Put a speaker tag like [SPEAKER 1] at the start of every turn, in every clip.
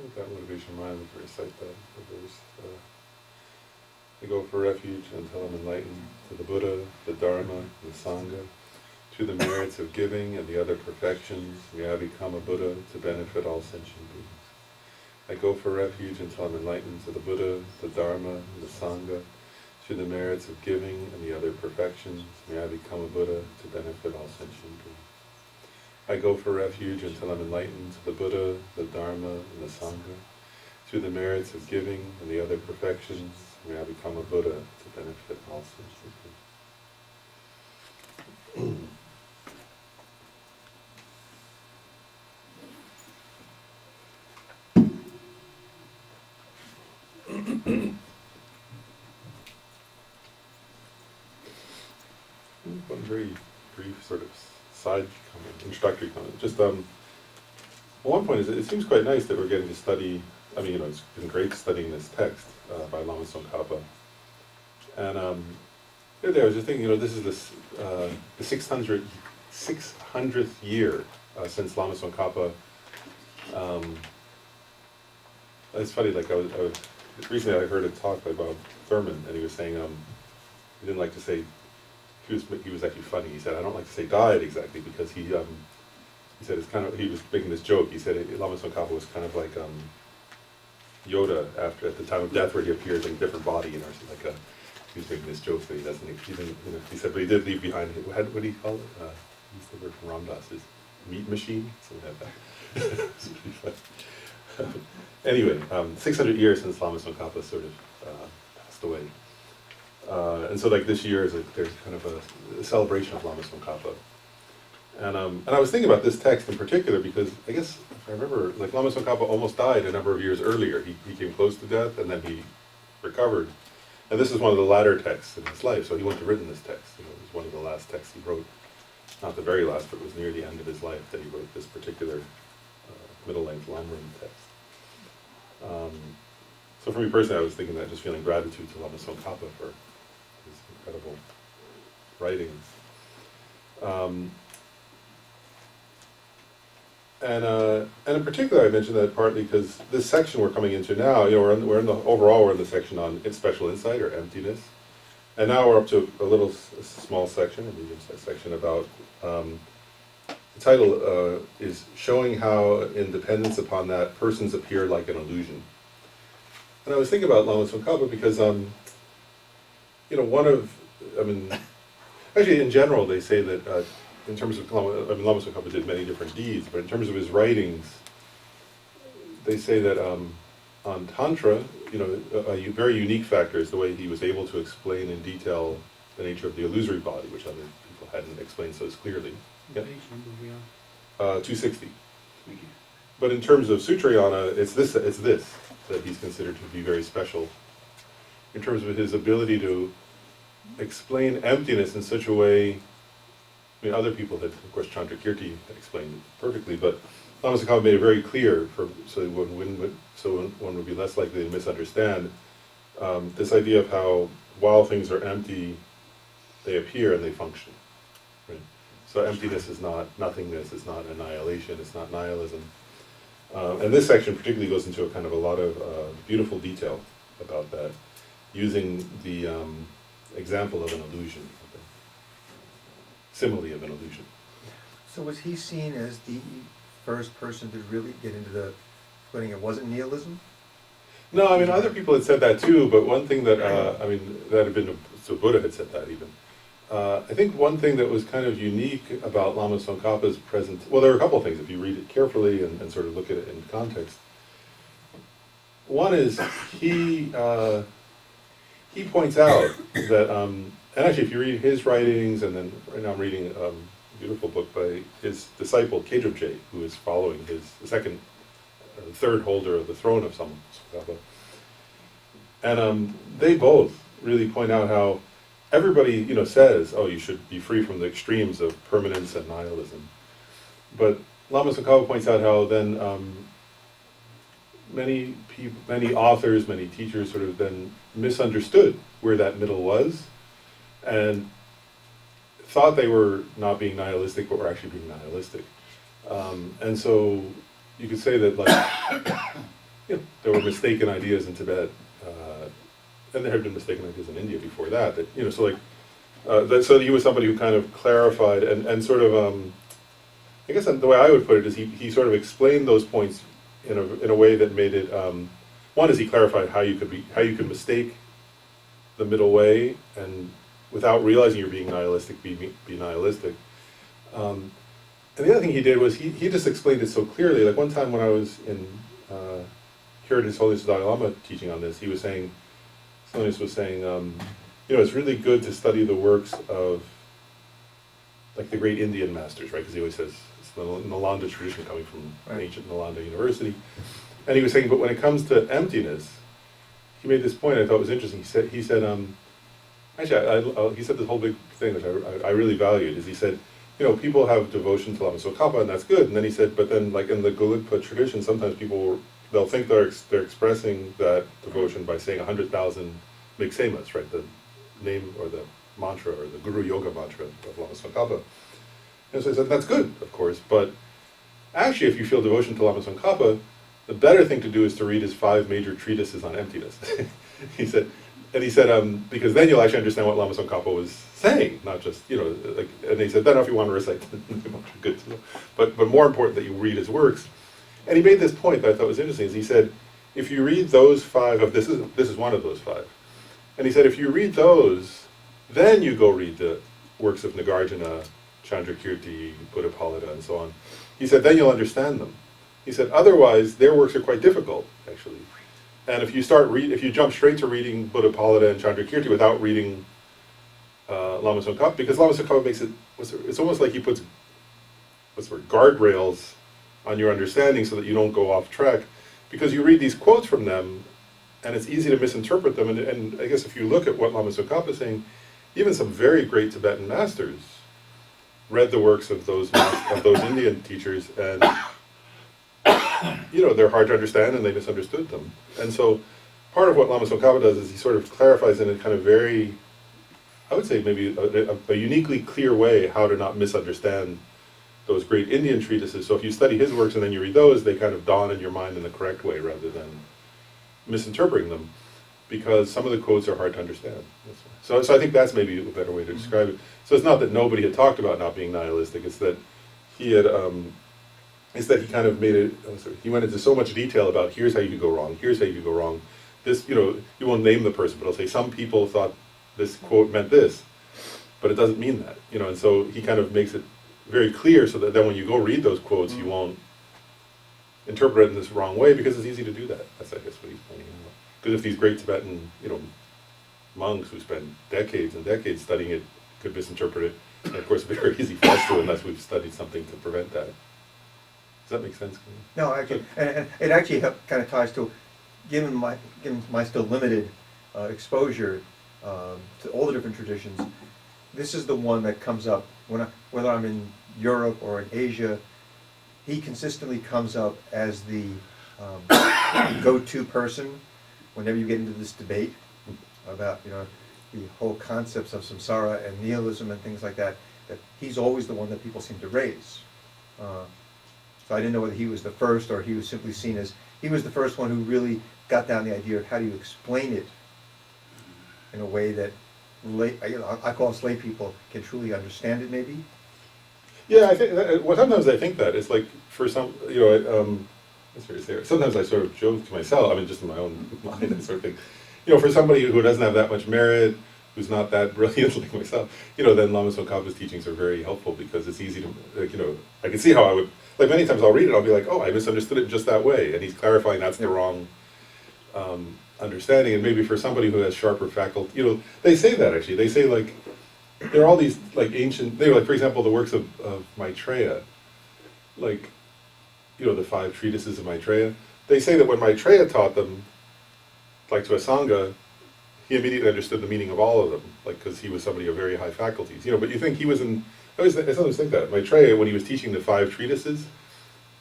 [SPEAKER 1] With that motivation in mind, we can recite that verse. I go for refuge until I'm enlightened to the Buddha, the Dharma, the Sangha. Through the merits of giving and the other perfections, may I become a Buddha to benefit all sentient beings. I go for refuge until I'm enlightened to the Buddha, the Dharma, and the Sangha. Through the merits of giving and the other perfections, may I become a Buddha to benefit all sentient beings. I go for refuge until I'm enlightened to the Buddha, the Dharma, and the Sangha. Through the merits of giving and the other perfections, may I become a Buddha to benefit all sentient beings. One very brief sort of side comment, introductory comment. Just one point is, it seems quite nice that we're getting to study. I mean, it's been great studying this text by Lama Tsongkhapa. And the other day I was just thinking, this is the 600th year since Lama Tsongkhapa. It's funny, like recently I heard a talk by Bob Thurman, and he was saying he didn't like to say. He was actually funny. He said, I don't like to say died exactly, because he said it's kind of, he was making this joke. He said Lama Tsongkhapa was kind of like Yoda at the time of death, where he appears in a different body, he was making this joke that he didn't, he said, but he did leave behind, what do you call it? He used the word from Ramdas, his meat machine, something like that. It's pretty funny. Anyway, 600 years since Lama Tsongkhapa sort of passed away. And so, like, this year there's kind of a celebration of Lama Tsongkhapa, and I was thinking about this text in particular because I guess if I remember, like, Lama Tsongkhapa almost died a number of years earlier. He came close to death, and then he recovered, and this is one of the latter texts in his life. So he wouldn't have written this text. It was one of the last texts he wrote, not the very last, but it was near the end of his life that he wrote this particular middle-length long-run text. So for me personally, I was thinking that, just feeling gratitude to Lama Tsongkhapa for his incredible writings. And in particular, I mentioned that partly because this section we're coming into now, we're in the section on special insight or emptiness, and now we're up to a small section, a medium-sized section about the title is showing how in dependence upon that persons appear like an illusion. And I was thinking about Lama Tsongkhapa because actually in general they say that in terms of Lama Tsongkhapa did many different deeds, but in terms of his writings, they say that on Tantra, a very unique factor is the way he was able to explain in detail the nature of the illusory body, which other people hadn't explained so clearly. Yeah. 260. But in terms of Sutrayana, it's this that he's considered to be very special. In terms of his ability to explain emptiness in such a way, other people had, of course, Chandrakirti explained it perfectly, but Lama Tsongkhapa made it very clear, so one would be less likely to misunderstand this idea of how, while things are empty, they appear and they function. Right? So emptiness is not nothingness, it's not annihilation, it's not nihilism. And this section particularly goes into a lot of beautiful detail about that, using the example of an illusion, simile of an illusion.
[SPEAKER 2] So was he seen as the first person to really get into the footing? It wasn't nihilism?
[SPEAKER 1] No, other people had said that too, but one thing that, that had been, so Buddha had said that even. I think one thing that was kind of unique about Lama Tsongkhapa's well, there are a couple of things if you read it carefully and sort of look at it in context. One is he points out that, and actually if you read his writings, and then right now I'm reading a beautiful book by his disciple Kedrubje, who is following the third holder of the throne of Tsongkhapa. And they both really point out how everybody, says, oh, you should be free from the extremes of permanence and nihilism. But Lama Tsongkhapa points out how then many people, many authors, many teachers sort of then misunderstood where that middle was and thought they were not being nihilistic, but were actually being nihilistic. And so you could say that, like, there were mistaken ideas in Tibet, and there had been mistaken ideas in India before that. So like, so he was somebody who kind of clarified and sort of, I guess the way I would put it is he sort of explained those points in a way that made it. One is he clarified how you could mistake the middle way and without realizing you're being nihilistic, be nihilistic. And the other thing he did was he just explained it so clearly. Like one time when I was heard His Holiness Dalai Lama teaching on this, His Holiness was saying, it's really good to study the works of like the great Indian masters, right? Because he always says it's the Nalanda tradition coming from ancient Nalanda University. And he was saying, but when it comes to emptiness, he made this point I thought was interesting. He said, actually, he said this whole big thing which I really valued is he said, people have devotion to Lama Tsongkhapa and that's good. And then he said, but then like in the Gelugpa tradition, sometimes they'll think they're expressing that devotion by saying 100,000 miksemas, right? The name or the mantra or the Guru Yoga mantra of Lama Tsongkhapa. And so I said, that's good, of course, but actually if you feel devotion to Lama Tsongkhapa, the better thing to do is to read his 5 major treatises on emptiness. he said, because then you'll actually understand what Lama Tsongkhapa was saying, not just, and he said, then if you want to recite the mantra, good to know. But more important that you read his works. And he made this point that I thought was interesting, is he said, if you read those 5, this is one of those 5, and he said, if you read those, then you go read the works of Nagarjuna, Chandrakirti, Buddhapalita, and so on. He said, then you'll understand them. He said, otherwise, their works are quite difficult, actually. And if you jump straight to reading Buddhapalita and Chandrakirti without reading Lama Tsongkhapa, because Lama Tsongkhapa makes it's almost like he puts, guardrails on your understanding so that you don't go off track, because you read these quotes from them, and it's easy to misinterpret them. And I guess if you look at what Lama Tsongkhapa is saying, even some very great Tibetan masters read the works of those Indian teachers, and they're hard to understand, and they misunderstood them. And so, part of what Lama Tsongkhapa does is he sort of clarifies in a kind of very, I would say maybe a uniquely clear way how to not misunderstand those great Indian treatises. So if you study his works and then you read those, they kind of dawn in your mind in the correct way rather than misinterpreting them, because some of the quotes are hard to understand. So I think that's maybe a better way to describe it. So it's not that nobody had talked about not being nihilistic, it's that he had, he kind of made it, he went into so much detail about here's how you could go wrong, here's how you could go wrong. This, you won't name the person, but he'll say some people thought this quote meant this, but it doesn't mean that, and so he kind of makes it very clear so that then when you go read those quotes, you won't interpret it in this wrong way, because it's easy to do that. That's, I guess, what he's pointing out. Because if these great Tibetan, monks who spend decades and decades studying it could misinterpret it, and of course it'd be very easy for us to, unless we've studied something to prevent that. Does that make sense?
[SPEAKER 2] No, actually, and it actually kind of ties to, given my still limited exposure to all the different traditions, this is the one that comes up whether I'm in Europe or in Asia. He consistently comes up as the go-to person whenever you get into this debate about the whole concepts of samsara and nihilism and things like that. That he's always the one that people seem to raise. So I didn't know whether he was the first or he was simply seen as he was the first one who really got down the idea of how do you explain it in a way that I call us lay people can truly understand it, maybe.
[SPEAKER 1] Yeah, I think sometimes I think that it's like for some, sometimes I sort of joke to myself. I mean, just in my own mind, that sort of thing. For somebody who doesn't have that much merit, who's not that brilliant like myself, then Lama Tsongkhapa's teachings are very helpful, because it's easy to, I can see how I would, like many times I'll read it, I'll be like, oh, I misunderstood it just that way, and he's clarifying that's the wrong understanding. And maybe for somebody who has sharper faculty, they say that actually. They say like, there are all these like ancient, like for example, the works of Maitreya, like, the 5 treatises of Maitreya. They say that when Maitreya taught them, like to a Sangha, he immediately understood the meaning of all of them, like, because he was somebody of very high faculties. But you think he was I sometimes think that Maitreya, when he was teaching the 5 treatises,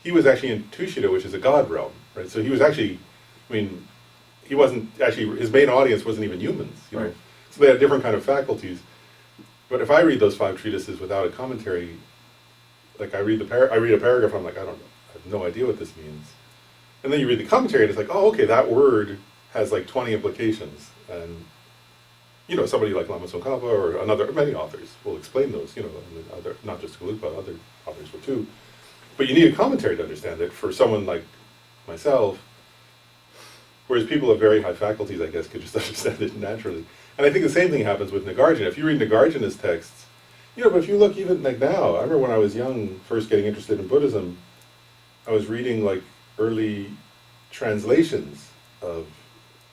[SPEAKER 1] he was actually in Tushita, which is a god realm, right? So he was actually, he wasn't actually, his main audience wasn't even humans,
[SPEAKER 2] Right.
[SPEAKER 1] So they had different kind of faculties. But if I read those 5 treatises without a commentary, like I read a paragraph, I'm like, I have no idea what this means. And then you read the commentary and it's like, oh, okay, that word has like 20 implications. And, somebody like Lama Tsongkhapa or many authors will explain those, and other, not just Galupa, other authors will too. But you need a commentary to understand it. For someone like myself, whereas people of very high faculties, I guess, could just understand it naturally. And I think the same thing happens with Nagarjuna. If you read Nagarjuna's texts, but if you look even like now, I remember when I was young, first getting interested in Buddhism, I was reading like early translations of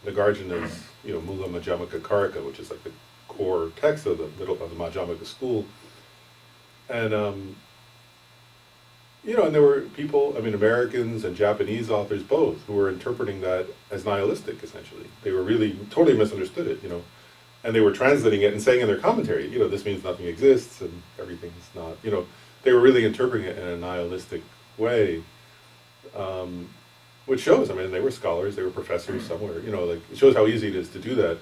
[SPEAKER 1] Nagarjuna's, Mula Madhyamaka Karika, which is like the core text of the Madhyamaka school. And, and there were people, Americans and Japanese authors both, who were interpreting that as nihilistic, essentially. They were really totally misunderstood it, and they were translating it and saying in their commentary, this means nothing exists and everything's not, they were really interpreting it in a nihilistic way, which shows, they were scholars, they were professors somewhere, it shows how easy it is to do that.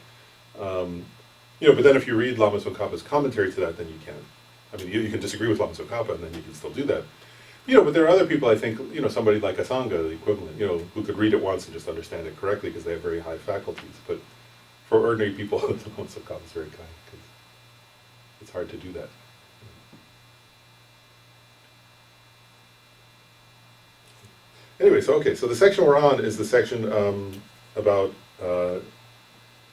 [SPEAKER 1] But then if you read Lama Tsongkhapa's commentary to that, then you can. You can disagree with Lama Tsongkhapa and then you can still do that. But there are other people, I think, somebody like Asanga, the equivalent, who could read it once and just understand it correctly because they have very high faculties. But for ordinary people, Lama Tsongkhapa is very kind because it's hard to do that. Anyway, so the section we're on is the section about where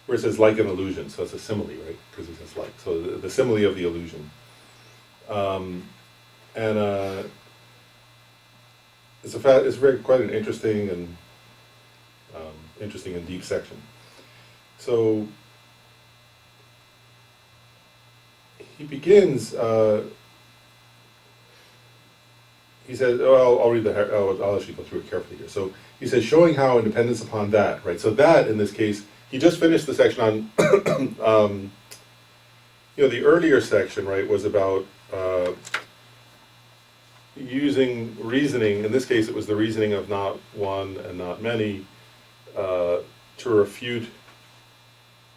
[SPEAKER 1] it says like an illusion. So it's a simile, right? Because it says like. So the simile of the illusion. It's quite an interesting and deep section. So he begins. He says, I'll read I'll actually go through it carefully here. So he says, showing how independence upon that, right? So that, in this case, he just finished the section on, the earlier section, right, was about using reasoning. In this case, it was the reasoning of not one and not many to refute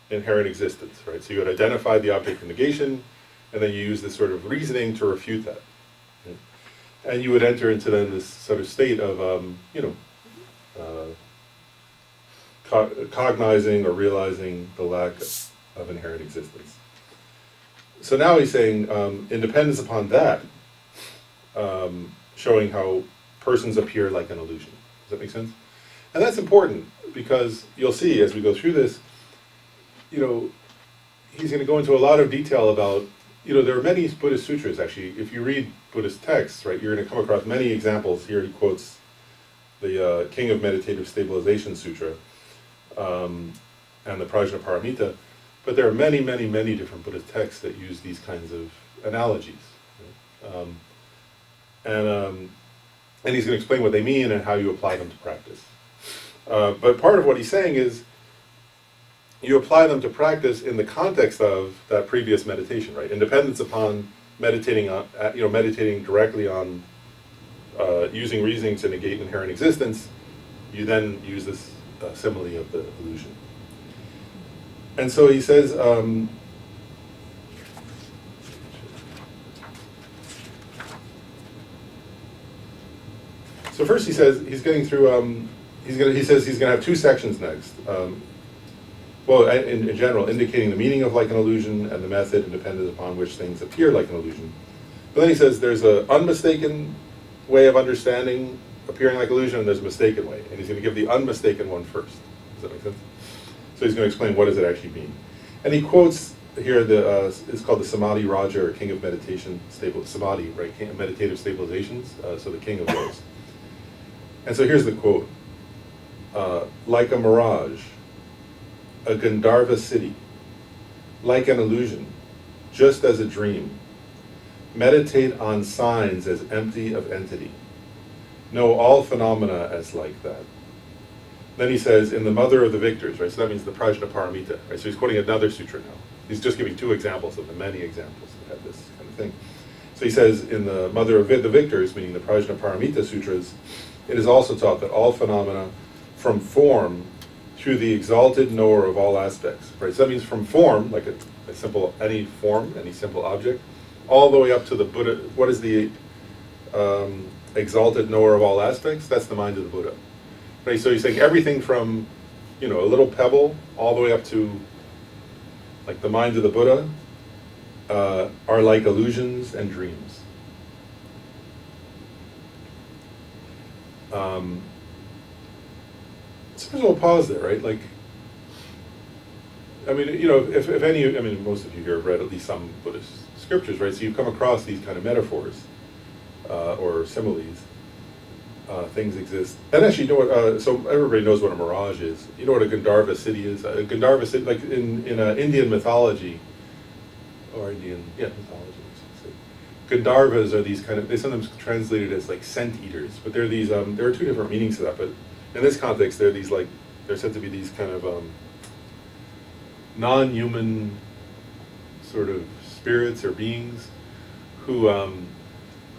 [SPEAKER 1] inherent existence, right? So you had identified the object of negation, and then you use this sort of reasoning to refute that. Right? And you would enter into then this sort of state of, cognizing or realizing the lack of inherent existence. So now he's saying independence upon that, showing how persons appear like an illusion. Does that make sense? And that's important because you'll see as we go through this, he's going to go into a lot of detail about, there are many Buddhist sutras, actually. If you read Buddhist texts, right, you're going to come across many examples. Here he quotes the King of Meditative Stabilization Sutra and the Prajnaparamita. But there are many, many, many different Buddhist texts that use these kinds of analogies. Right? And he's going to explain what they mean and how you apply them to practice. But part of what he's saying is, you apply them to practice in the context of that previous meditation, right? Independence upon meditating on, meditating directly on using reasoning to negate inherent existence. You then use this simile of the illusion. And so he says, so first he says he's getting through. He says he's going to have two sections next. Well, in general, indicating the meaning of like an illusion and the method and dependence upon which things appear like an illusion. But then he says there's an unmistaken way of understanding appearing like illusion, and there's a mistaken way. And he's going to give the unmistaken one first. Does that make sense? So he's going to explain what does it actually mean. And he quotes here, it's called the Samadhi Raja, or King of Meditation, Samadhi, right? Meditative stabilizations, so the king of those. And so here's the quote. Like a mirage, a Gandharva city, like an illusion, just as a dream. Meditate on signs as empty of entity. Know all phenomena as like that. Then he says, in the Mother of the Victors, right? So that means the Prajnaparamita, right? So he's quoting another sutra now. He's just giving two examples of the many examples that have this kind of thing. So he says, in the Mother of the Victors, meaning the Prajnaparamita sutras, it is also taught that all phenomena from form through the exalted knower of all aspects, right? So that means from form, like a simple, any form, any simple object, all the way up to the Buddha. What is the exalted knower of all aspects? That's the mind of the Buddha. right? So he's saying everything from, you know, a little pebble all the way up to like the mind of the Buddha are like illusions and dreams. So first of all, pause there, right? Like, I mean, you know, if any, I mean, most of you here have read at least some Buddhist scriptures, right? So you've come across these kind of metaphors or similes. Things exist. And actually, you know what, so everybody knows what a mirage is. You know what a Gandharva city is? A Gandharva city, like in Indian mythology, or Indian, yeah, mythology, I should say. Gandharvas are these kind of, they sometimes translated as like scent eaters, but they're these, there are two different meanings to that, but in this context, they're these like, they're said to be these kind of non-human sort of spirits or beings who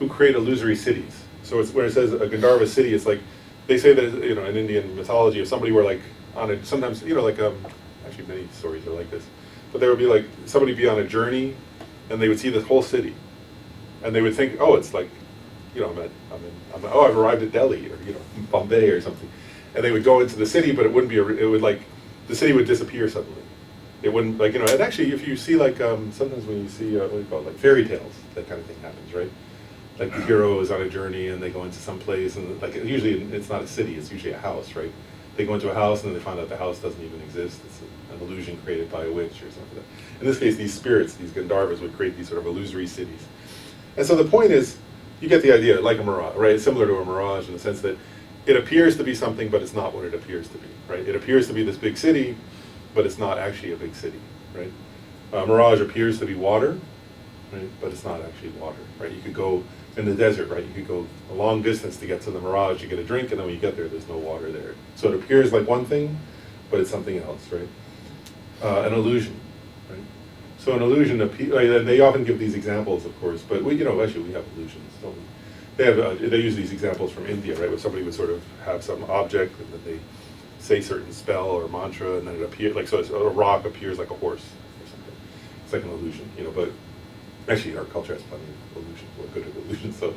[SPEAKER 1] create illusory cities. So it's when it says a Gandharva city, it's like they say that, you know, in Indian mythology, if somebody were like on a, sometimes, you know, like actually many stories are like this, but there would be like somebody be on a journey and they would see this whole city and they would think, oh, it's like, you know, oh, I've arrived at Delhi or, you know, Bombay or something, and they would go into the city, but it wouldn't be it would like the city would disappear suddenly. It wouldn't, like, you know, and actually if you see like sometimes when you see what do you call it, like fairy tales, that kind of thing happens, right? Like the hero is on a journey and they go into some place and like usually it's not a city, it's usually a house, right? They go into a house and then they find out the house doesn't even exist. It's an illusion created by a witch or something like that. In this case, these spirits, these Gandharvas, would create these sort of illusory cities. And so the point is, you get the idea, like a mirage, right? It's similar to a mirage in the sense that it appears to be something, but it's not what it appears to be, right? It appears to be this big city, but it's not actually a big city, right? Mirage appears to be water, right? But it's not actually water, right? You could go in the desert, right? You could go a long distance to get to the mirage, you get a drink, and then when you get there, there's no water there. So it appears like one thing, but it's something else, right? An illusion, right? So an illusion, and they often give these examples, of course, but we, you know, actually we have illusions, don't we? They have, they use these examples from India, right? Where somebody would sort of have some object, and then they say certain spell or mantra, and then it appears, like, so a rock appears like a horse or something. It's like an illusion, you know, but actually our culture has plenty of illusions, we're good at illusions, so,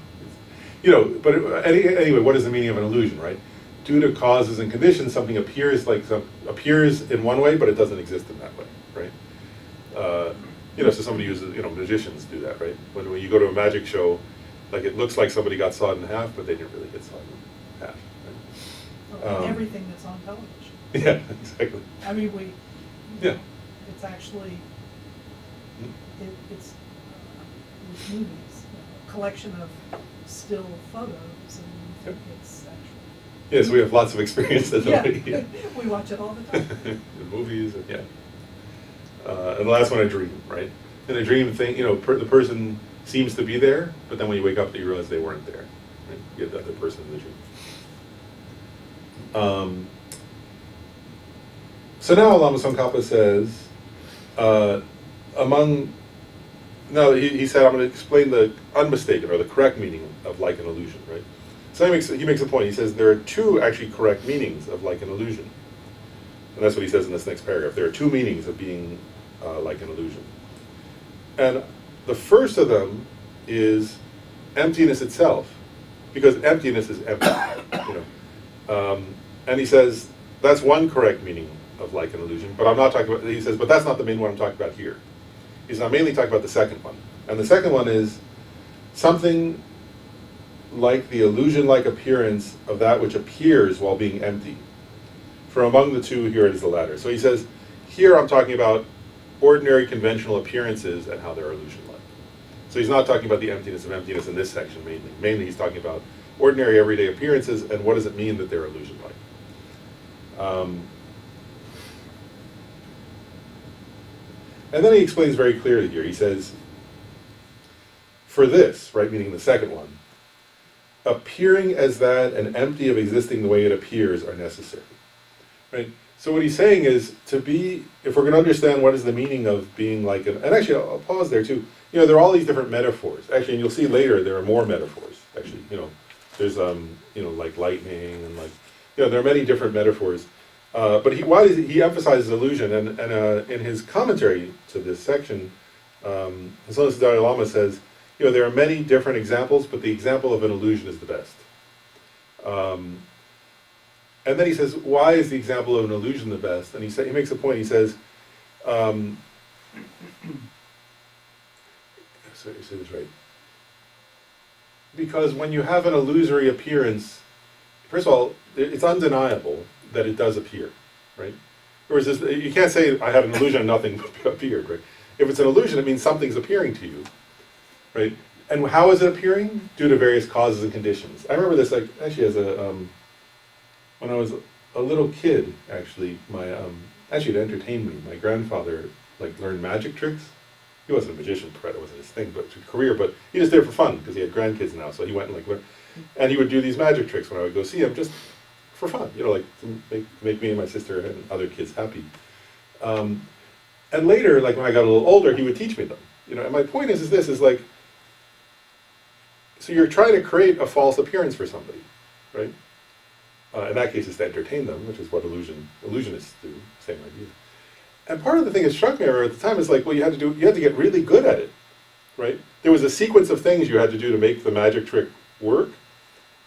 [SPEAKER 1] you know, but anyway, what is the meaning of an illusion, right? Due to causes and conditions, something appears appears in one way, but it doesn't exist in that way, right? You know, so somebody uses, you know, magicians do that, right? When you go to a magic show, like it looks like somebody got sawed in half, but they didn't really get sawed in half, right?
[SPEAKER 3] Well, everything that's on television.
[SPEAKER 1] Yeah, exactly.
[SPEAKER 3] I mean,
[SPEAKER 1] Yeah.
[SPEAKER 3] it's actually, it's with movies, a collection of still photos, and you think it's actually.
[SPEAKER 1] Yes, we have lots of experience that way.
[SPEAKER 3] Yeah, we watch it all the time.
[SPEAKER 1] In movies, and yeah. And the last one, a dream, right? In a dream thing, you know, the person seems to be there, but then when you wake up, you realize they weren't there. Right? You have the other person in the dream. So now Lama Tsongkhapa says, he said, I'm going to explain the unmistaken or the correct meaning of like an illusion, right? So he makes a point. He says there are two actually correct meanings of like an illusion. And that's what he says in this next paragraph. There are two meanings of being like an illusion. And the first of them is emptiness itself, because emptiness is empty, you know. And he says that's one correct meaning of like an illusion, but I'm not talking about, he says, but that's not the main one I'm talking about here. He's not mainly talking about the second one. And the second one is something like the illusion-like appearance of that which appears while being empty. For among the two, here it is the latter. So he says, here I'm talking about ordinary conventional appearances and how they're illusion-like. So he's not talking about the emptiness of emptiness in this section mainly. Mainly he's talking about ordinary everyday appearances and what does it mean that they're illusion-like. And then he explains very clearly here. He says, for this, right, meaning the second one, appearing as that and empty of existing the way it appears are necessary. Right? So what he's saying is to be, if we're going to understand what is the meaning of being like an, and actually I'll pause there too. You know, there are all these different metaphors. Actually, and you'll see later there are more metaphors. Actually, you know, there's you know, like lightning and like, you know, there are many different metaphors. But he emphasizes illusion, and in his commentary to this section, His Holiness the Dalai Lama says, you know, there are many different examples, but the example of an illusion is the best. And then he says, why is the example of an illusion the best? And he makes a point, he says, sorry, I say this right. Because when you have an illusory appearance, first of all, it's undeniable that it does appear, right? Whereas you can't say, I had an illusion and nothing appeared, right? If it's an illusion, it means something's appearing to you, right? And how is it appearing? Due to various causes and conditions. I remember this, like, actually as a, when I was a little kid, actually, actually to entertain me, my grandfather, like, learned magic tricks. He wasn't a magician, that wasn't his thing, but career, but he just did it for fun, because he had grandkids now, so he went and, like, learned. And he would do these magic tricks when I would go see him, just for fun, you know, like, to make me and my sister and other kids happy. And later, like, when I got a little older, he would teach me them, you know, and my point is this, is like, so you're trying to create a false appearance for somebody, right? In that case, it's to entertain them, which is what illusionists do, same idea. And part of the thing that struck me at the time is like, well, you had to get really good at it, right? There was a sequence of things you had to do to make the magic trick work,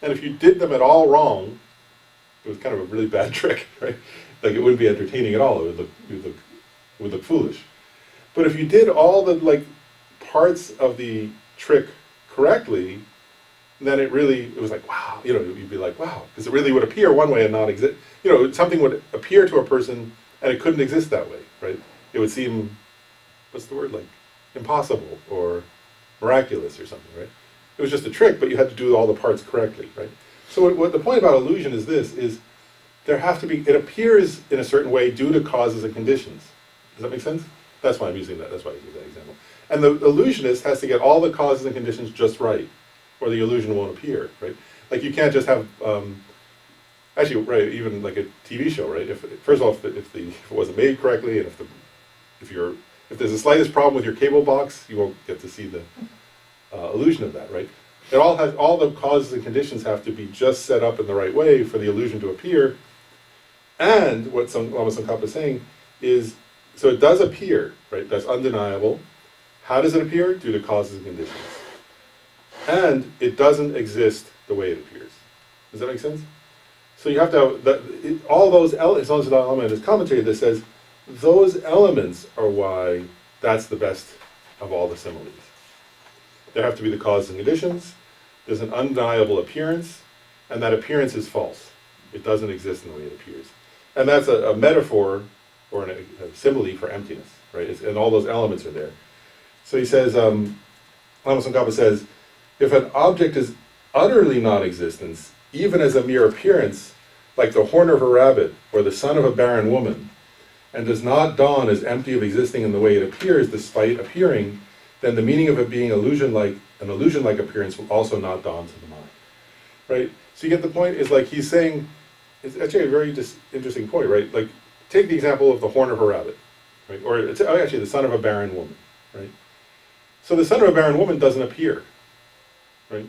[SPEAKER 1] and if you did them at all wrong, it was kind of a really bad trick, right? Like, it wouldn't be entertaining at all. It would look foolish. But if you did all the, like, parts of the trick correctly, then it was like, wow, you know, you'd be like, wow, because it really would appear one way and not exist. You know, something would appear to a person and it couldn't exist that way, right? It would seem, what's the word, like, impossible or miraculous or something, right? It was just a trick, but you had to do all the parts correctly, right? So what the point about illusion is this, is there have to be, it appears in a certain way due to causes and conditions. Does that make sense? That's why I'm using that, that's why I use that example. And the illusionist has to get all the causes and conditions just right, or the illusion won't appear, right? Like, you can't just have, actually, right, even like a TV show, right? First of all, if it wasn't made correctly, and if there's the slightest problem with your cable box, you won't get to see the illusion of that, right? All the causes and conditions have to be just set up in the right way for the illusion to appear. And what Lama Tsongkhapa is saying is, so it does appear, right? That's undeniable. How does it appear? Due to causes and conditions. And it doesn't exist the way it appears. Does that make sense? So you have to have all those elements, as long as element is commentary that says those elements are why that's the best of all the similes. There have to be the causes and conditions, there's an undeniable appearance, and that appearance is false. It doesn't exist in the way it appears. And that's a metaphor or a simile for emptiness, right? And all those elements are there. So he says, Lama Tsongkhapa says, if an object is utterly non-existence, even as a mere appearance, like the horn of a rabbit or the son of a barren woman, and does not dawn as empty of existing in the way it appears despite appearing, then the meaning of it being an illusion-like appearance will also not dawn to the mind. Right? So you get the point, is like he's saying, it's actually a very interesting point, right? Like, take the example of the horn of a rabbit, right? Or actually the son of a barren woman, right? So the son of a barren woman doesn't appear, right?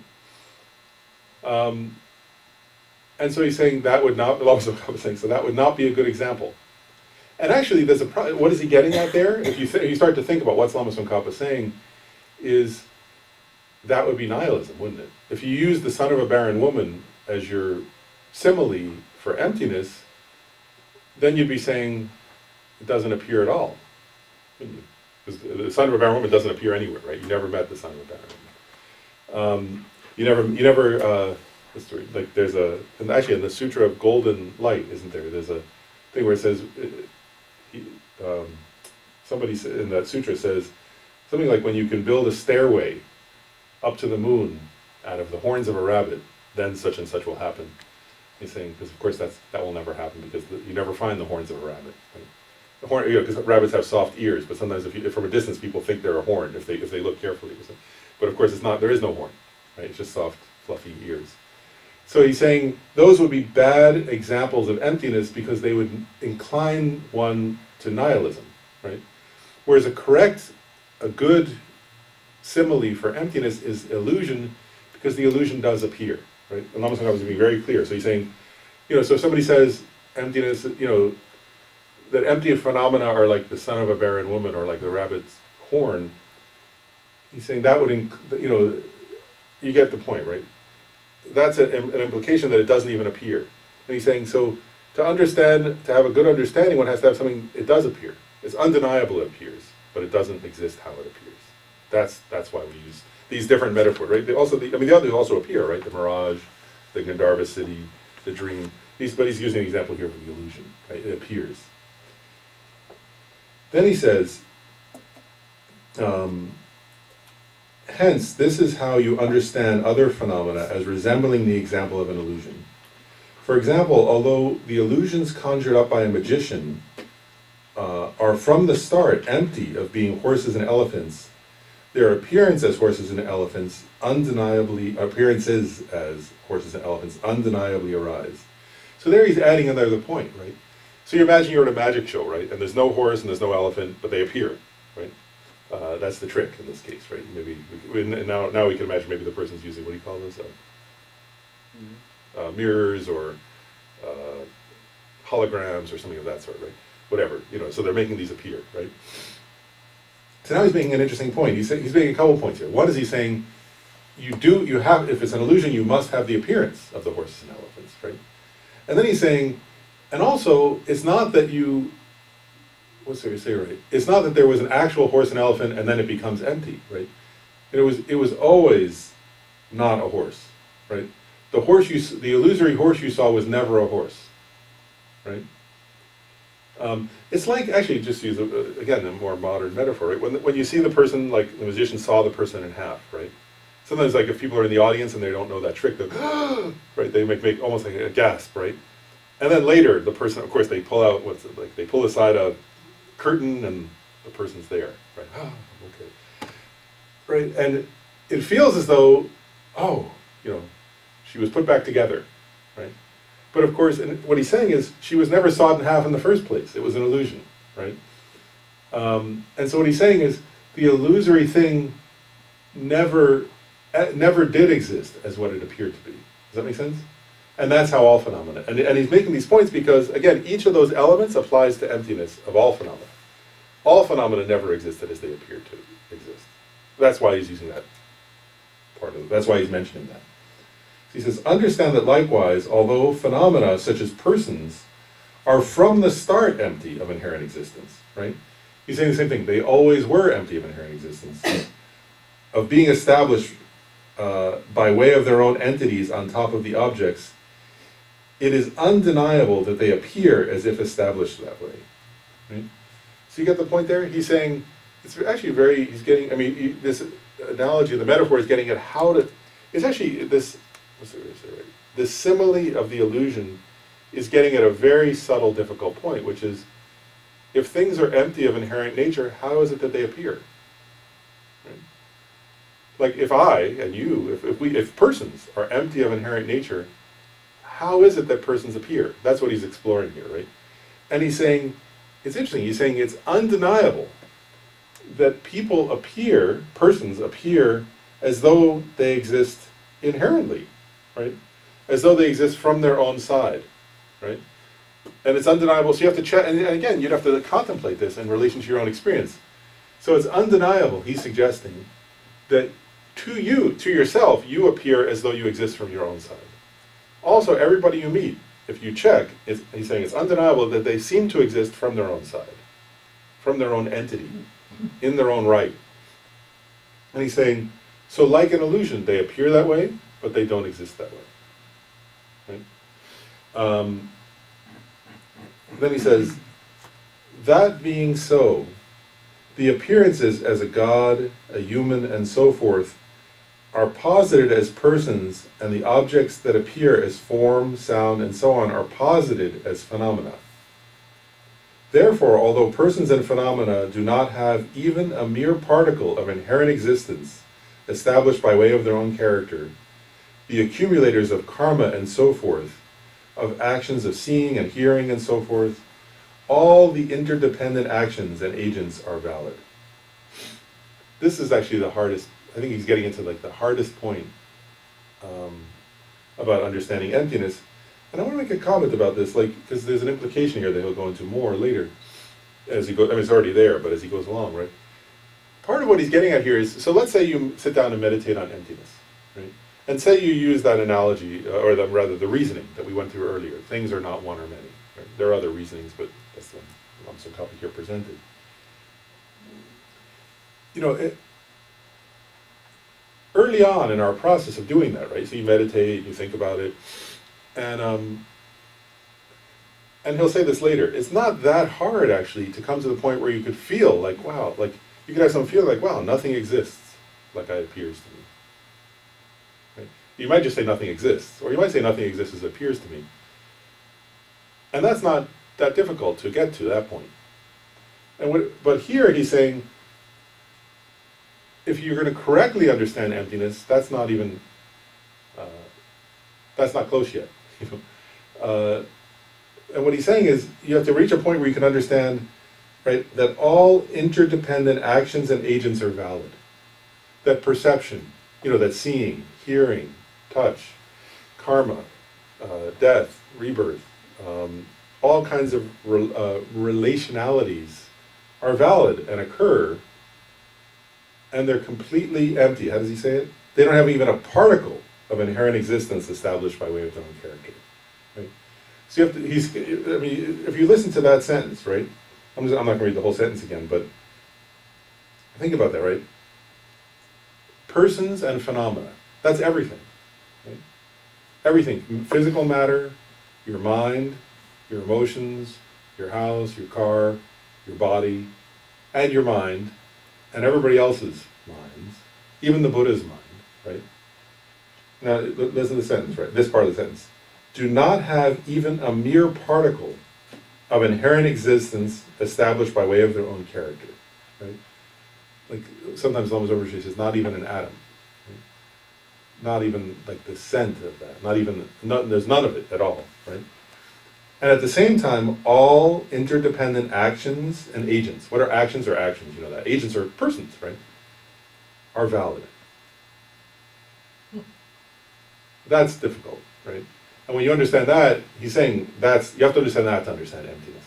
[SPEAKER 1] And so he's saying that would not, so that would not be a good example. And actually, there's what is he getting at there? If you start to think about what Lama Tsongkhapa saying, is that would be nihilism, wouldn't it? If you use the son of a barren woman as your simile for emptiness, then you'd be saying it doesn't appear at all, wouldn't you? Because the son of a barren woman doesn't appear anywhere, right? You never met the son of a barren woman. You never. Like, there's and actually in the Sutra of Golden Light, isn't there? There's a thing where it says, somebody in that sutra says something like, when you can build a stairway up to the moon out of the horns of a rabbit, then such and such will happen. He's saying, because of course that will never happen, because you never find the horns of a rabbit. Right? The horn, because rabbits have soft ears, but sometimes if from a distance people think they're a horn if they look carefully. But of course it's not. There is no horn, right? It's just soft, fluffy ears. So he's saying those would be bad examples of emptiness because they would incline one to nihilism, right? Whereas a good simile for emptiness is illusion, because the illusion does appear, right? And Lama Tsongkhapa is being very clear. So he's saying, so if somebody says emptiness, that empty phenomena are like the son of a barren woman or like the rabbit's horn, he's saying that would, you get the point, right? That's an implication that it doesn't even appear. And he's saying, so to understand, to have a good understanding, one has to have something, it does appear. It's undeniable it appears, but it doesn't exist how it appears. That's why we use these different metaphors, right? They also, the others also appear, right? The mirage, the Gandharva city, the dream. But he's using an example here of the illusion, right? It appears. Then he says, hence, this is how you understand other phenomena as resembling the example of an illusion. For example, although the illusions conjured up by a magician are from the start empty of being horses and elephants, their appearance as horses and elephants appearances as horses and elephants undeniably arise. So there he's adding another point, right? So you imagine you're at a magic show, right? And there's no horse and there's no elephant, but they appear, right? That's the trick in this case, right? Maybe now we can imagine maybe the person's using, what do you call those? Mirrors or holograms or something of that sort, right? Whatever, so they're making these appear, right? So now he's making an interesting point. He's making a couple points here. One is he's saying, if it's an illusion, you must have the appearance of the horses and elephants, right? And then he's saying, and also, it's not that it's not that there was an actual horse and elephant and then it becomes empty, right? It was always not a horse, right? The illusory horse you saw was never a horse, right? It's like, actually, just use, again, a more modern metaphor, right? When you see the person, like the musician saw the person in half, right? Sometimes, like, if people are in the audience and they don't know that trick, they'll, right? They make almost like a gasp, right? And then later, the person, of course, they pull out, they pull aside a curtain and the person's there, right? Oh, okay. Right? And it feels as though, she was put back together, right? But of course, and what he's saying is, she was never sawed in half in the first place. It was an illusion, right? And so what he's saying is, the illusory thing never did exist as what it appeared to be. Does that make sense? And that's how all phenomena, and he's making these points because, again, each of those elements applies to emptiness of all phenomena. All phenomena never existed as they appeared to exist. That's why he's using that part of it. That's why he's mentioning that. He says, understand that likewise, although phenomena such as persons are from the start empty of inherent existence, right? He's saying the same thing. They always were empty of inherent existence, of being established by way of their own entities on top of the objects. It is undeniable that they appear as if established that way, right? So you get the point there? He's saying, it's actually this analogy, the metaphor is getting at it's actually this simile of the illusion is getting at a very subtle, difficult point, which is, if things are empty of inherent nature, how is it that they appear? Right? Like if I and you, if persons are empty of inherent nature, how is it that persons appear? That's what he's exploring here, right? And he's saying, it's interesting, he's saying it's undeniable that persons appear as though they exist inherently, right? As though they exist from their own side, right? And it's undeniable, so you have to check, and again, you'd have to contemplate this in relation to your own experience. So it's undeniable, he's suggesting, that to yourself, you appear as though you exist from your own side. Also, everybody you meet, if you check, he's saying it's undeniable that they seem to exist from their own side, from their own entity, in their own right. And he's saying, so like an illusion, they appear that way, but they don't exist that way. Right? Then he says, that being so, the appearances as a god, a human, and so forth are posited as persons, and the objects that appear as form, sound, and so on are posited as phenomena. Therefore, although persons and phenomena do not have even a mere particle of inherent existence established by way of their own character, the accumulators of karma and so forth, of actions of seeing and hearing and so forth, all the interdependent actions and agents are valid. This is actually the hardest, I think he's getting into like the hardest point about understanding emptiness. And I want to make a comment about this, because there's an implication here that he'll go into more later as he goes. I mean, it's already there, but as he goes along, right? Part of what he's getting at here is, so let's say you sit down and meditate on emptiness, right? And say you use that analogy, or rather the reasoning that we went through earlier. Things are not one or many. Right? There are other reasonings, but that's the Lama Tsongkhapa here presented. You know, early on in our process of doing that, right? So you meditate, you think about it, and he'll say this later. It's not that hard actually to come to the point where you could feel like, wow, like you could have some feel like, wow, nothing exists, like it appears to me. Right? You might just say nothing exists, or you might say nothing exists as it appears to me, and that's not that difficult to get to that point. But here he's saying, if you're going to correctly understand emptiness, that's not even, that's not close yet. You know? And what he's saying is, you have to reach a point where you can understand, right, that all interdependent actions and agents are valid. That perception, you know, that seeing, hearing, touch, karma, death, rebirth, all kinds of relationalities are valid and occur, and they're completely empty. How does he say it? They don't have even a particle of inherent existence established by way of their own character. Right? So you have to, I mean, if you listen to that sentence, right? I'm not going to read the whole sentence again, but think about that, right? Persons and phenomena. That's everything. Right? Everything. Physical matter, your mind, your emotions, your house, your car, your body, and your mind, and everybody else's minds, even the Buddha's mind, right? Now, listen to the sentence, right? This part of the sentence. Do not have even a mere particle of inherent existence established by way of their own character, right? Like, sometimes Lama Tsongkhapa says, not even an atom. Right? Not even, like, the scent of that. There's none of it at all, right? And at the same time, all interdependent actions and agents. What are actions or actions? You know that. Agents are persons, right? Are valid. That's difficult, right? And when you understand that, he's saying you have to understand that to understand emptiness.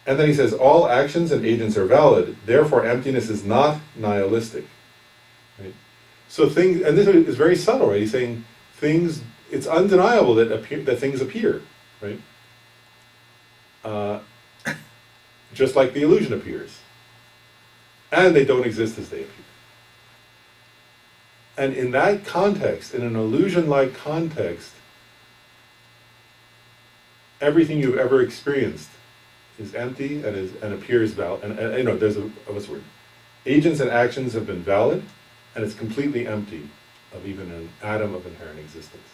[SPEAKER 1] And then he says, all actions and agents are valid, therefore emptiness is not nihilistic. Right? So things, and this is very subtle, right? He's saying, it's undeniable that things appear, right? Just like the illusion appears. And they don't exist as they appear. And in that context, in an illusion-like context, everything you've ever experienced is empty and appears valid. And you know, there's what's the word? Agents and actions have been valid, and it's completely empty of even an atom of inherent existence.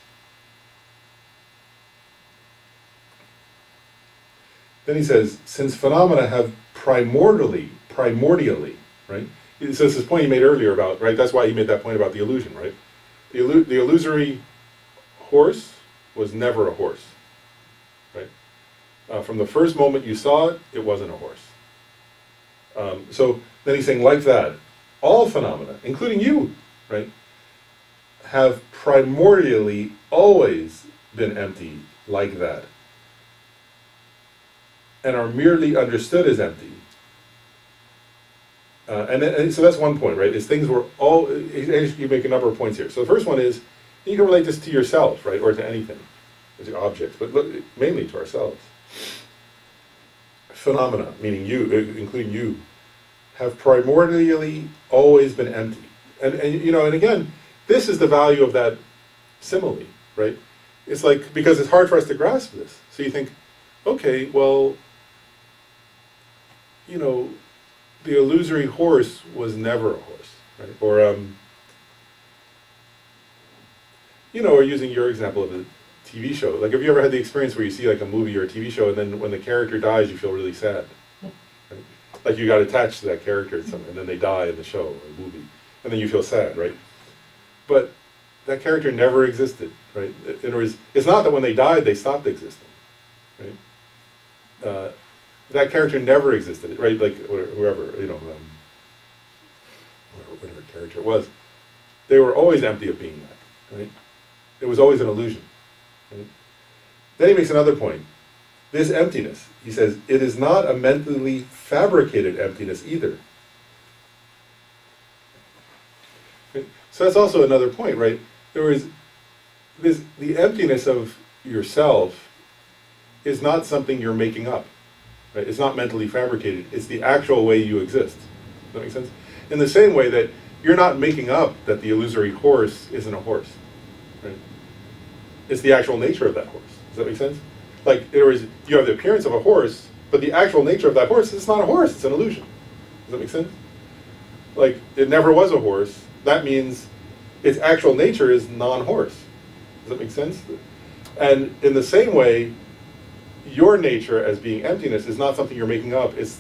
[SPEAKER 1] Then he says, since phenomena have primordially, right? So it's this point he made earlier about, right? That's why he made that point about the illusion, right? The illusory horse was never a horse, right? From the first moment you saw it, it wasn't a horse. So then he's saying, like that, all phenomena, including you, right, have primordially always been empty like that, and are merely understood as empty. And so that's one point, right? Is things were all, you make a number of points here. So the first one is, you can relate this to yourself, right? Or to anything, to objects, but mainly to ourselves. Phenomena, meaning you, including you, have primordially always been empty. And you know, and again, this is the value of that simile, right? It's like, because it's hard for us to grasp this. So you think, okay, well, you know, the illusory horse was never a horse, right? Or, you know, or using your example of a TV show. Like, have you ever had the experience where you see like a movie or a TV show, and then when the character dies, you feel really sad? Right? Like you got attached to that character, and then they die in the show or movie, and then you feel sad, right? But that character never existed, right? In other words, it's not that when they died, they stopped existing, right? That character never existed, right? Like whoever, you know, whatever character it was, they were always empty of being that, right? It was always an illusion. Right? Then he makes another point. This emptiness, he says, it is not a mentally fabricated emptiness either. So that's also another point, right? There is this, the emptiness of yourself is not something you're making up, right? It's not mentally fabricated. It's the actual way you exist. Does that make sense? In the same way that you're not making up that the illusory horse isn't a horse, right? It's the actual nature of that horse. Does that make sense? Like, in other words, you have the appearance of a horse, but the actual nature of that horse is not a horse, it's an illusion. Does that make sense? Like, it never was a horse. That means its actual nature is non-horse. Does that make sense? And in the same way, your nature as being emptiness is not something you're making up. It's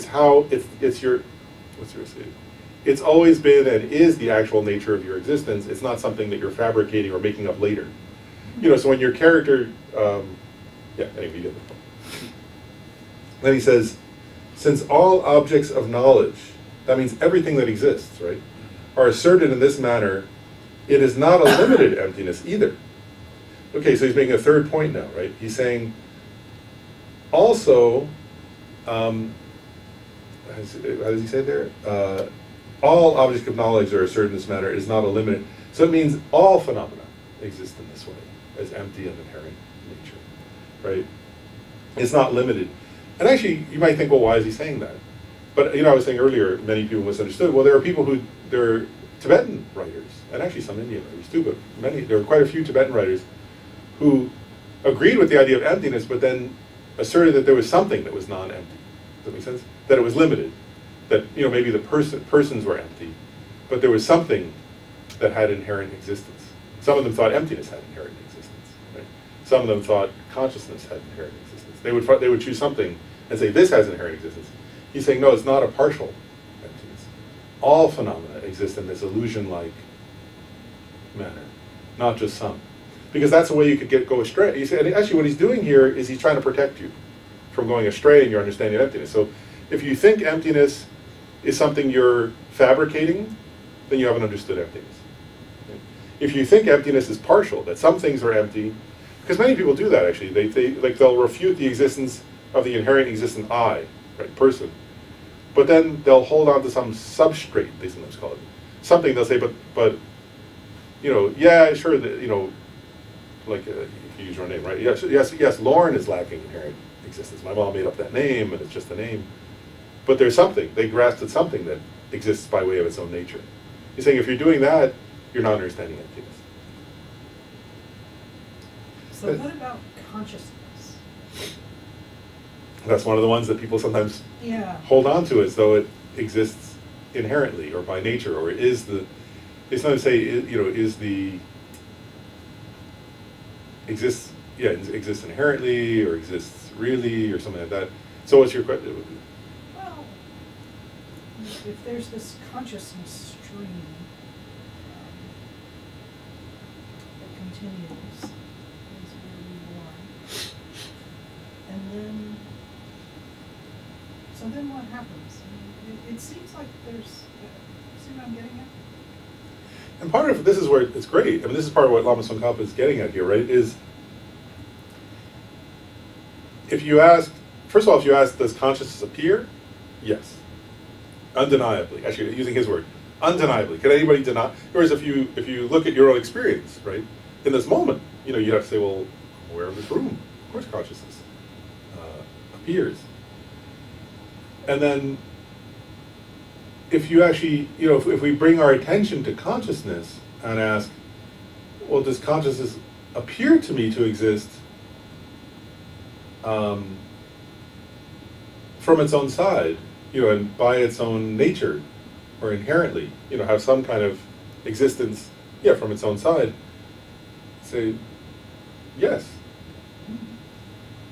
[SPEAKER 1] how, it's your, what's your say? It's always been and is the actual nature of your existence. It's not something that you're fabricating or making up later. You know, so when your character, yeah, anyway, you get the point. Then he says, since all objects of knowledge, that means everything that exists, right, are asserted in this manner, it is not a limited emptiness either. Okay, so he's making a third point now, right? He's saying, also, how does he say there? All objects of knowledge are asserted in this manner is not a limited. So it means all phenomena exist in this way, as empty and inherent nature, right? It's not limited. And actually, you might think, well, why is he saying that? But, you know, I was saying earlier, many people misunderstood. Well, there are people who, there are Tibetan writers, and actually some Indian writers too, but there are quite a few Tibetan writers who agreed with the idea of emptiness, but then asserted that there was something that was non-empty. Does that make sense? That it was limited. That, you know, maybe the persons were empty, but there was something that had inherent existence. Some of them thought emptiness had inherent existence, right? Some of them thought consciousness had inherent existence. They would choose something and say, this has inherent existence. He's saying, no, it's not a partial emptiness. All phenomena exist in this illusion-like manner, not just some. Because that's the way you could go astray. You see, and actually what he's doing here is he's trying to protect you from going astray in your understanding of emptiness. So if you think emptiness is something you're fabricating, then you haven't understood emptiness. Okay? If you think emptiness is partial, that some things are empty, because many people do that actually, they'll refute the existence of the inherent existent I, right, person, but then they'll hold on to some substrate, they sometimes call it. Something they'll say, but you know, yeah, sure, you know, like if you use your name, right? Yes, Lauren is lacking inherent existence. My mom made up that name, and it's just a name. But there's something, they grasped at something that exists by way of its own nature. He's saying if you're doing that, you're not understanding emptiness.
[SPEAKER 3] So what about consciousness?
[SPEAKER 1] That's one of the ones that people sometimes hold on to as though it exists inherently or by nature, or is the, it's not to say, you know, is the, exists inherently or exists really or something like that. So what's your question?
[SPEAKER 3] Well, if there's this consciousness stream that continues, is where we are, and then, so then what happens? I mean, it seems like there's, see what I'm getting at?
[SPEAKER 1] And part of this is where it's great. I mean, this is part of what Lama Tsongkhapa is getting at here, right? Is if you ask, first of all, if you ask, does consciousness appear? Yes, undeniably. Actually, using his word, undeniably. Can anybody deny? Whereas if you look at your own experience, right, in this moment, you know, you'd have to say, well, where in this room? Of course, consciousness appears. And then, if you actually, you know, if we bring our attention to consciousness and ask, well, does consciousness appear to me to exist from its own side, you know, and by its own nature, or inherently, you know, have some kind of existence, yeah, from its own side? Say, yes.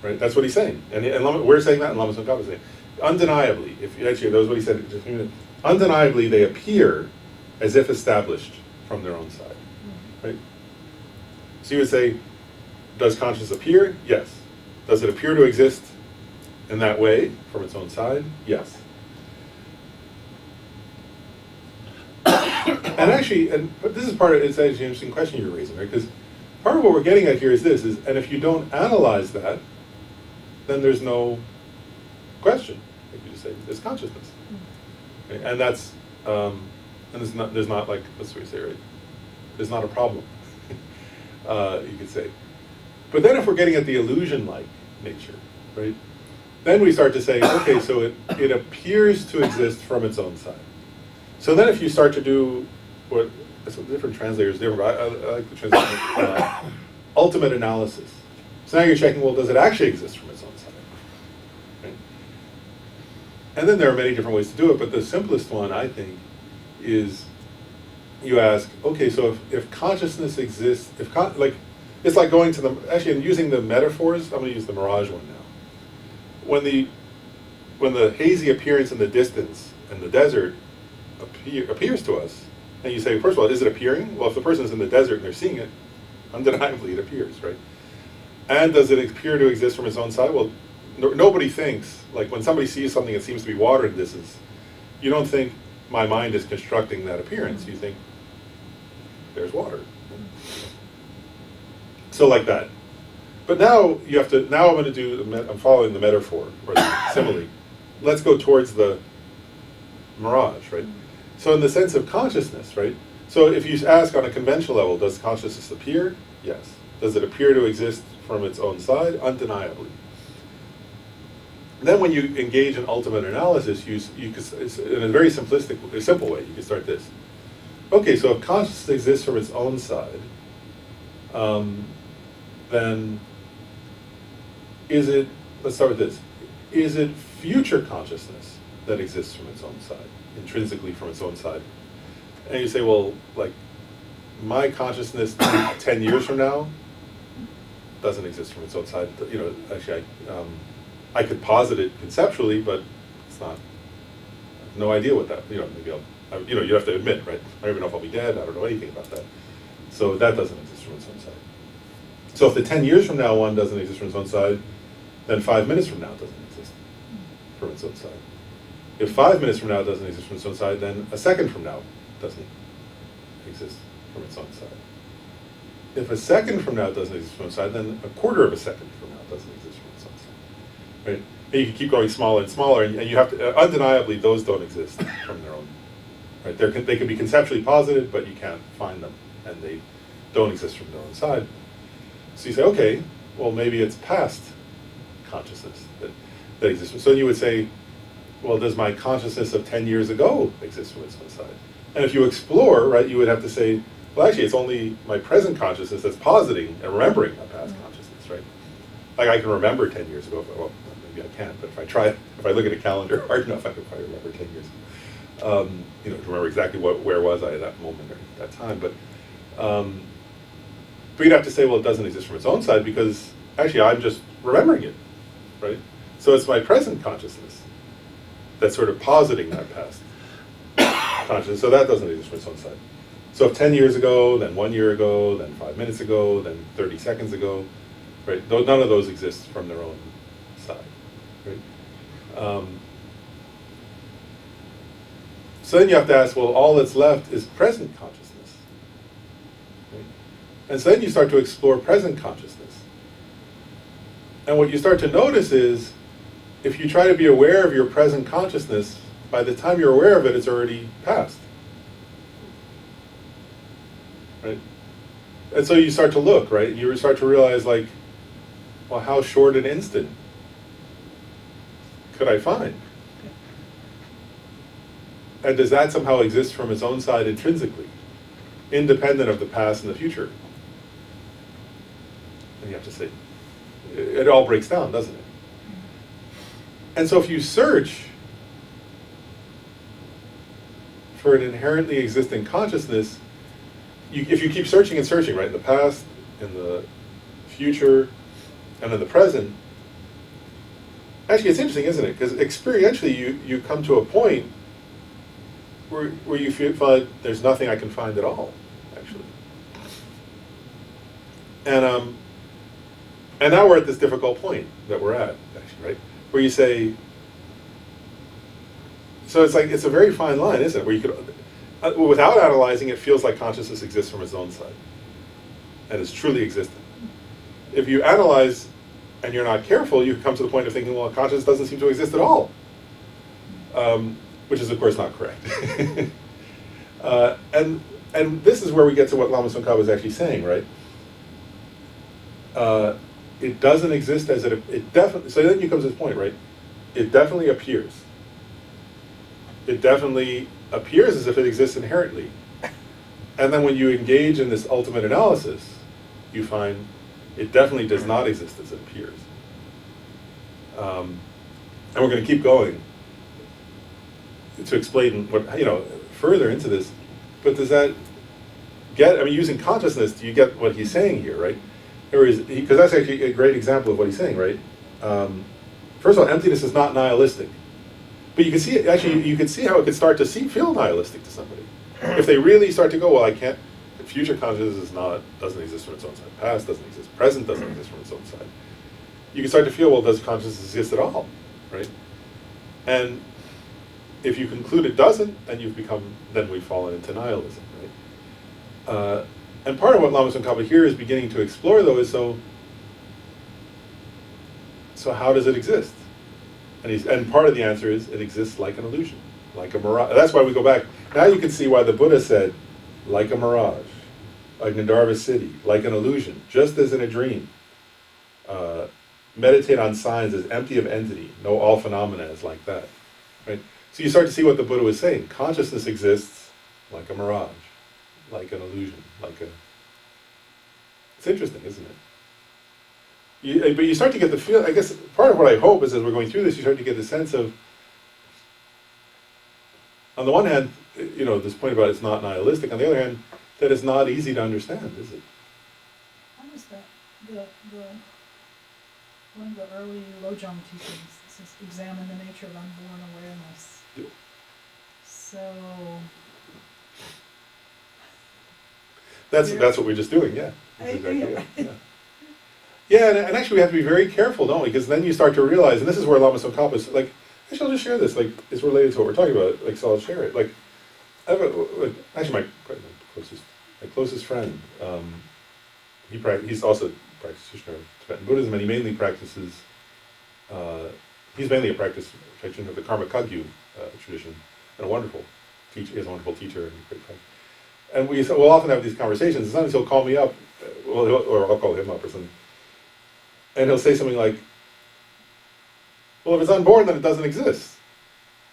[SPEAKER 1] Right, that's what he's saying. And we're saying that, and Lama Tsongkhapa is saying, undeniably, if actually, that was what he said just a minute. Undeniably, they appear as if established from their own side, right? So you would say, does consciousness appear? Yes. Does it appear to exist in that way from its own side? Yes. And actually, but this is part of, it's actually an interesting question you're raising, right? Because part of what we're getting at here is this, and if you don't analyze that, then there's no question. Like you just say, there's consciousness. And that's, And there's not like, what's we say, right? There's not a problem, you could say. But then if we're getting at the illusion-like nature, right? Then we start to say, okay, so it appears to exist from its own side. So then if you start to do what, so different translators, different, I like the translation, ultimate analysis. So now you're checking, well, does it actually exist from its own side? Right? And then there are many different ways to do it, but the simplest one, I think, is you ask, okay, so if consciousness exists, it's like going to actually, in using the metaphors, I'm going to use the mirage one now. When the hazy appearance in the distance in the desert appears to us, and you say, first of all, is it appearing? Well, if the person's in the desert and they're seeing it, undeniably it appears, right? And does it appear to exist from its own side? Well, nobody thinks, like when somebody sees something that seems to be water in distance, you don't think my mind is constructing that appearance. You think there's water. So like that. But now you have to, now I'm going to do, I'm following the metaphor, or the simile. Let's go towards the mirage, right? So in the sense of consciousness, right? So if you ask on a conventional level, does consciousness appear? Yes. Does it appear to exist from its own side? Undeniably. Then when you engage in ultimate analysis, you could, in a very simplistic, simple way, you can start this. Okay, so if consciousness exists from its own side, then is it, let's start with this, is it future consciousness that exists from its own side, intrinsically from its own side? And you say, well, like, my consciousness 10 years from now doesn't exist from its own side. You know, actually, I could posit it conceptually, but it's not, I have no idea what that, you know, maybe you have to admit, right? I don't even know if I'll be dead, I don't know anything about that. So that doesn't exist from its own side. So if the 10 years from now one doesn't exist from its own side, then 5 minutes from now doesn't exist from its own side. If 5 minutes from now doesn't exist from its own side, then a second from now doesn't exist from its own side. If a second from now doesn't exist from its own side, then a quarter of a second from now doesn't exist from its own side. Right? And you can keep going smaller and smaller, and you have to, undeniably, those don't exist from their own. Right? They can be conceptually posited, but you can't find them, and they don't exist from their own side. So you say, okay, well, maybe it's past consciousness that exists. So you would say, well, does my consciousness of 10 years ago exist from its own side? And if you explore, right, you would have to say, well, actually, it's only my present consciousness that's positing and remembering a past consciousness, right? Like I can remember 10 years ago, well, maybe I can't, but if I look at a calendar hard enough, I could probably remember 10 years ago. You know, to remember exactly where was I at that moment or that time. But you'd have to say, well, it doesn't exist from its own side because actually I'm just remembering it, right? So it's my present consciousness that's sort of positing that past consciousness. So that doesn't exist from its own side. So if 10 years ago, then 1 year ago, then 5 minutes ago, then 30 seconds ago, right? None of those exist from their own side, right? So then you have to ask, well, all that's left is present consciousness. Right? And so then you start to explore present consciousness. And what you start to notice is, if you try to be aware of your present consciousness, by the time you're aware of it, it's already past. Right? And so you start to look, right? You start to realize, like, well, how short an instant could I find? And does that somehow exist from its own side intrinsically, independent of the past and the future? And you have to say, it all breaks down, doesn't it? And so if you search for an inherently existing consciousness, if you keep searching and searching, right, in the past, in the future, and in the present, actually it's interesting, isn't it? Because experientially you come to a point where you feel like there's nothing I can find at all, actually. And now we're at this difficult point that we're at, actually, right? Where you say, so it's like, it's a very fine line, isn't it? Where you could, without analyzing, it feels like consciousness exists from its own side, and is truly existent. If you analyze and you're not careful, you come to the point of thinking, well, consciousness doesn't seem to exist at all. Which is, of course, not correct. And this is where we get to what Lama Tsongkhapa was actually saying, right? It doesn't exist as it definitely. So then comes this point, right? It definitely appears. It definitely appears as if it exists inherently, and then when you engage in this ultimate analysis, you find it definitely does not exist as it appears. And we're going to keep going to explain what, further into this. But does that get, using consciousness, do you get what he's saying here, right? Because that's actually a great example of what he's saying, right? First of all, emptiness is not nihilistic. But you can see, you can see how it could start to feel nihilistic to somebody. If they really start to go, well, I can't, future consciousness doesn't exist from its own side. Past doesn't exist. Present doesn't exist from its own side. You can start to feel, well, does consciousness exist at all, right? And if you conclude it doesn't, then we've fallen into nihilism, right? And part of what Lama Tsongkhapa here is beginning to explore, though, is so how does it exist? And part of the answer is it exists like an illusion, like a mirage. That's why we go back. Now you can see why the Buddha said, like a mirage, like Gandharva city, like an illusion, just as in a dream. Meditate on signs as empty of entity. Know all phenomena as like that. Right? So you start to see what the Buddha was saying. Consciousness exists like a mirage, like an illusion, It's interesting, isn't it? But you start to get the feel. I guess part of what I hope is, as we're going through this, you start to get the sense of, on the one hand, this point about it's not nihilistic. On the other hand, that it's not easy to understand, is it?
[SPEAKER 3] How is that? One of the early Lojong teachings says, examine the nature of unborn awareness.
[SPEAKER 1] Yeah.
[SPEAKER 3] So
[SPEAKER 1] that's what we're just doing, yeah. That's exactly
[SPEAKER 3] yeah.
[SPEAKER 1] it, yeah. Yeah, and actually we have to be very careful, don't we? Because then you start to realize, and this is where Lama Tsongkhapa is, actually I'll just share this, it's related to what we're talking about, so I'll share it. I have my closest friend, he's also a practitioner of Tibetan Buddhism, and he mainly practices, he's mainly a practitioner of the Karma Kagyu tradition, and a wonderful teacher, he has a wonderful teacher, and a great friend. And we'll often have these conversations, and sometimes he'll call me up, or I'll call him up or something, and he'll say something like, well, if it's unborn, then it doesn't exist.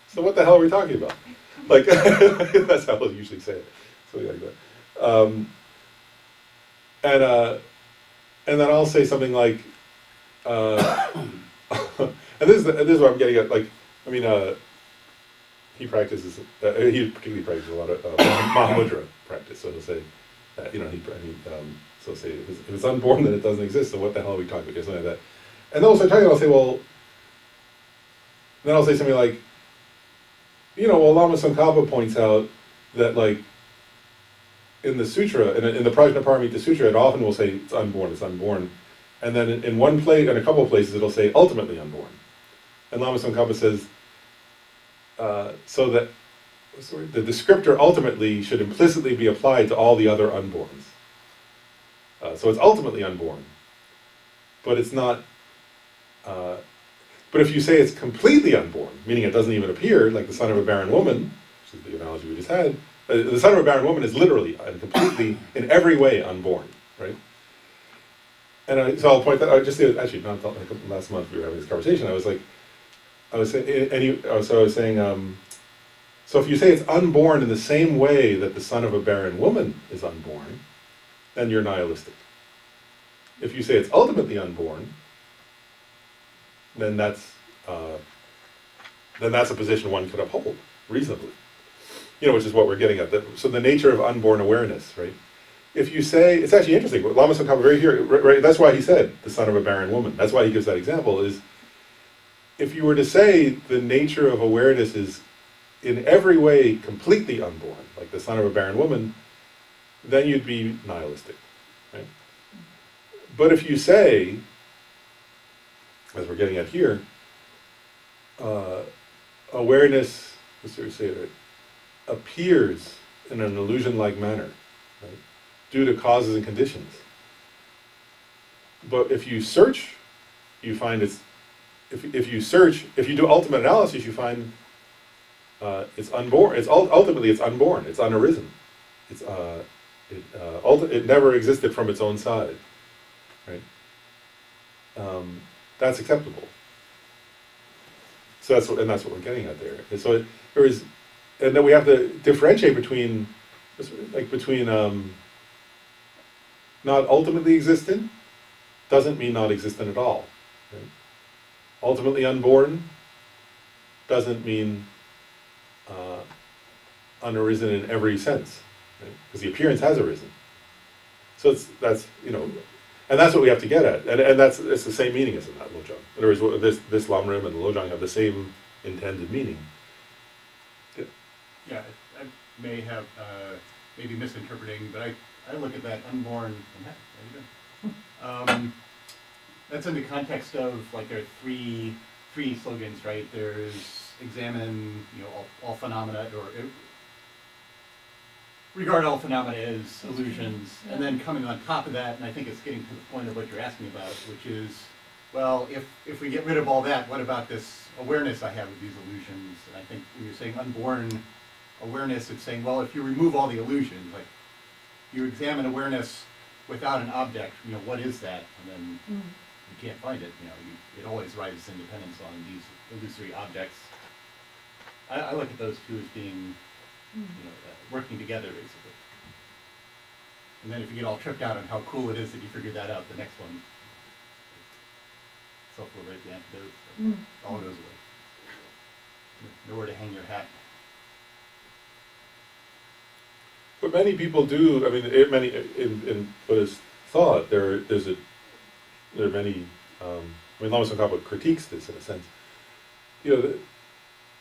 [SPEAKER 1] So what the hell are we talking about? That's how he'll usually say it. Something like that. And then I'll say something like, and this is what I'm getting at, he practices, he particularly practices a lot of Mahamudra practice, so he'll say, so say, if it's unborn, then it doesn't exist, so what the hell are we talking about, something like that. And then I'll start talking, I'll say, well, then I'll say something like, Lama Tsongkhapa points out that, in the sutra, in the Prajnaparamita Sutra, it often will say it's unborn. And then in one place, in a couple of places, it'll say ultimately unborn. And Lama Tsongkhapa says, so that the descriptor ultimately should implicitly be applied to all the other unborns. So it's ultimately unborn, but it's not. But if you say it's completely unborn, meaning it doesn't even appear, like the son of a barren woman, which is the analogy we just had, the son of a barren woman is literally and completely, in every way, unborn, right? And so I'll point that out. Just actually, not last month we were having this conversation. I was saying, so if you say it's unborn in the same way that the son of a barren woman is unborn, then you're nihilistic. If you say it's ultimately unborn, then that's a position one could uphold reasonably. Which is what we're getting at. So the nature of unborn awareness, right? If you say, it's actually interesting. Lama Tsongkhapa right here, right? That's why he said the son of a barren woman. That's why he gives that example. Is if you were to say the nature of awareness is in every way completely unborn, like the son of a barren woman, then you'd be nihilistic, right? But if you say, as we're getting at here, awareness, let's say it, appears in an illusion-like manner, right, due to causes and conditions. But if you search, you find if you do ultimate analysis, you find it's unborn. Ultimately it's unborn. It's unarisen. It never existed from its own side, right? That's acceptable. So that's what we're getting at there. And so and then we have to differentiate between not ultimately existent doesn't mean not existent at all. Right? Ultimately unborn doesn't mean unarisen in every sense, because the appearance has arisen. So that's and that's what we have to get at, and it's the same meaning as in that lojong. In other words, this lamrim and the lojong have the same intended meaning.
[SPEAKER 4] Yeah, I may have maybe misinterpreting, but I look at that unborn. That's in the context of like there are three slogans, right? There's examine, all phenomena, or regard all phenomena as illusions, and then coming on top of that, and I think it's getting to the point of what you're asking about, which is, well, if we get rid of all that, what about this awareness I have of these illusions? And I think when you're saying unborn awareness, it's saying, well, if you remove all the illusions, like you examine awareness without an object, what is that? And then you can't find it. It always rises in dependence on these illusory objects. I look at those two as being, working together basically. And then if you get all tripped out on how cool it is that you figured that out, the next one, self-liberate the antidote, all goes away. Nowhere to hang your hat.
[SPEAKER 1] But many people do. I mean, in Buddhist thought, there are many. Lama Tsongkhapa critiques this in a sense.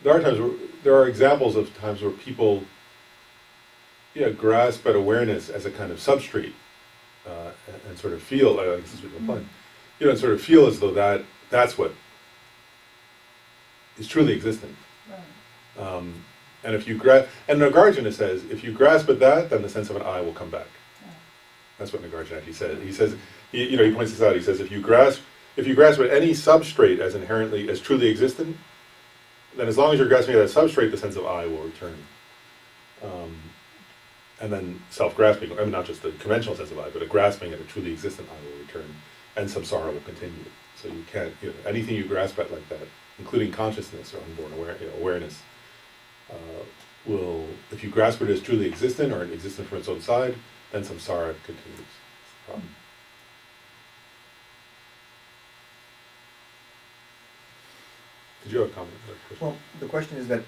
[SPEAKER 1] There are examples of times where people, grasp at awareness as a kind of substrate, and sort of feel. Like this is what you're applying. And sort of feel as though that's what is truly existent.
[SPEAKER 3] Right.
[SPEAKER 1] And if you and Nagarjuna says, if you grasp at that, then the sense of an I will come back.
[SPEAKER 3] Yeah.
[SPEAKER 1] That's what Nagarjuna actually said. He says, he points this out. He says, if you grasp at any substrate as truly existent, then as long as you're grasping at that substrate, the sense of I will return. And then self-grasping, not just the conventional sense of I, but a grasping at a truly existent I will return, and samsara will continue. So you can't, anything you grasp at like that, including consciousness or unborn awareness, if you grasp it as truly existent or existent from its own side, then samsara continues. Did you have a comment or a question?
[SPEAKER 2] Well, the question is that,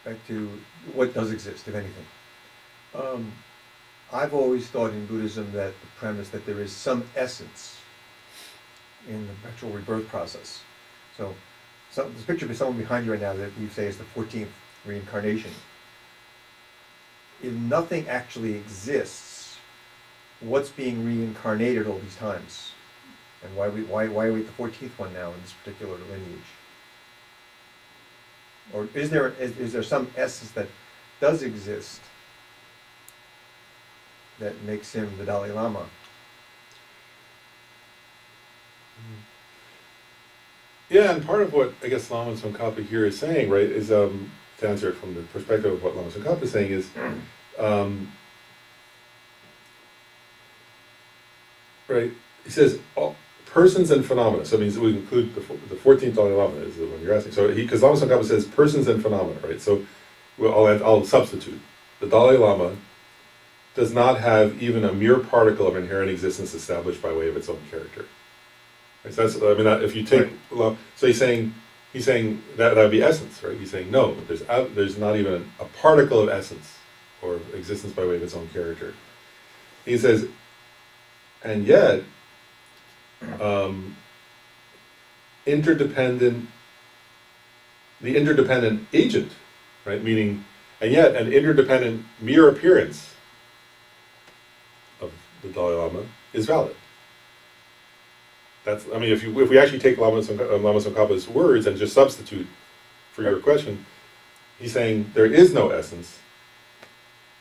[SPEAKER 2] back to what does exist, if anything. I've always thought in Buddhism that the premise that there is some essence in the perpetual rebirth process. So, this picture of someone behind you right now that you say is the 14th reincarnation. If nothing actually exists, what's being reincarnated all these times? And why are we at the 14th one now in this particular lineage? Or is there some essence that does exist that makes him the Dalai Lama?
[SPEAKER 1] Yeah, and part of what I guess Lama Tsongkhapa here is saying, right, is to answer it from the perspective of what Lama Tsongkhapa is saying is, right, he says persons and phenomena. So it means we include the 14th Dalai Lama is the one you're asking. So because Lama Tsongkhapa says persons and phenomena, right? So I'll substitute. The Dalai Lama does not have even a mere particle of inherent existence established by way of its own character. Right? So if you take, so he's saying that would be essence, right? He's saying no, there's not even a particle of essence or existence by way of its own character. He says, and yet, the interdependent agent, right? Meaning, and yet an interdependent mere appearance of the Dalai Lama is valid. If we actually take Lama Tsongkhapa's words and just substitute for your question, he's saying there is no essence,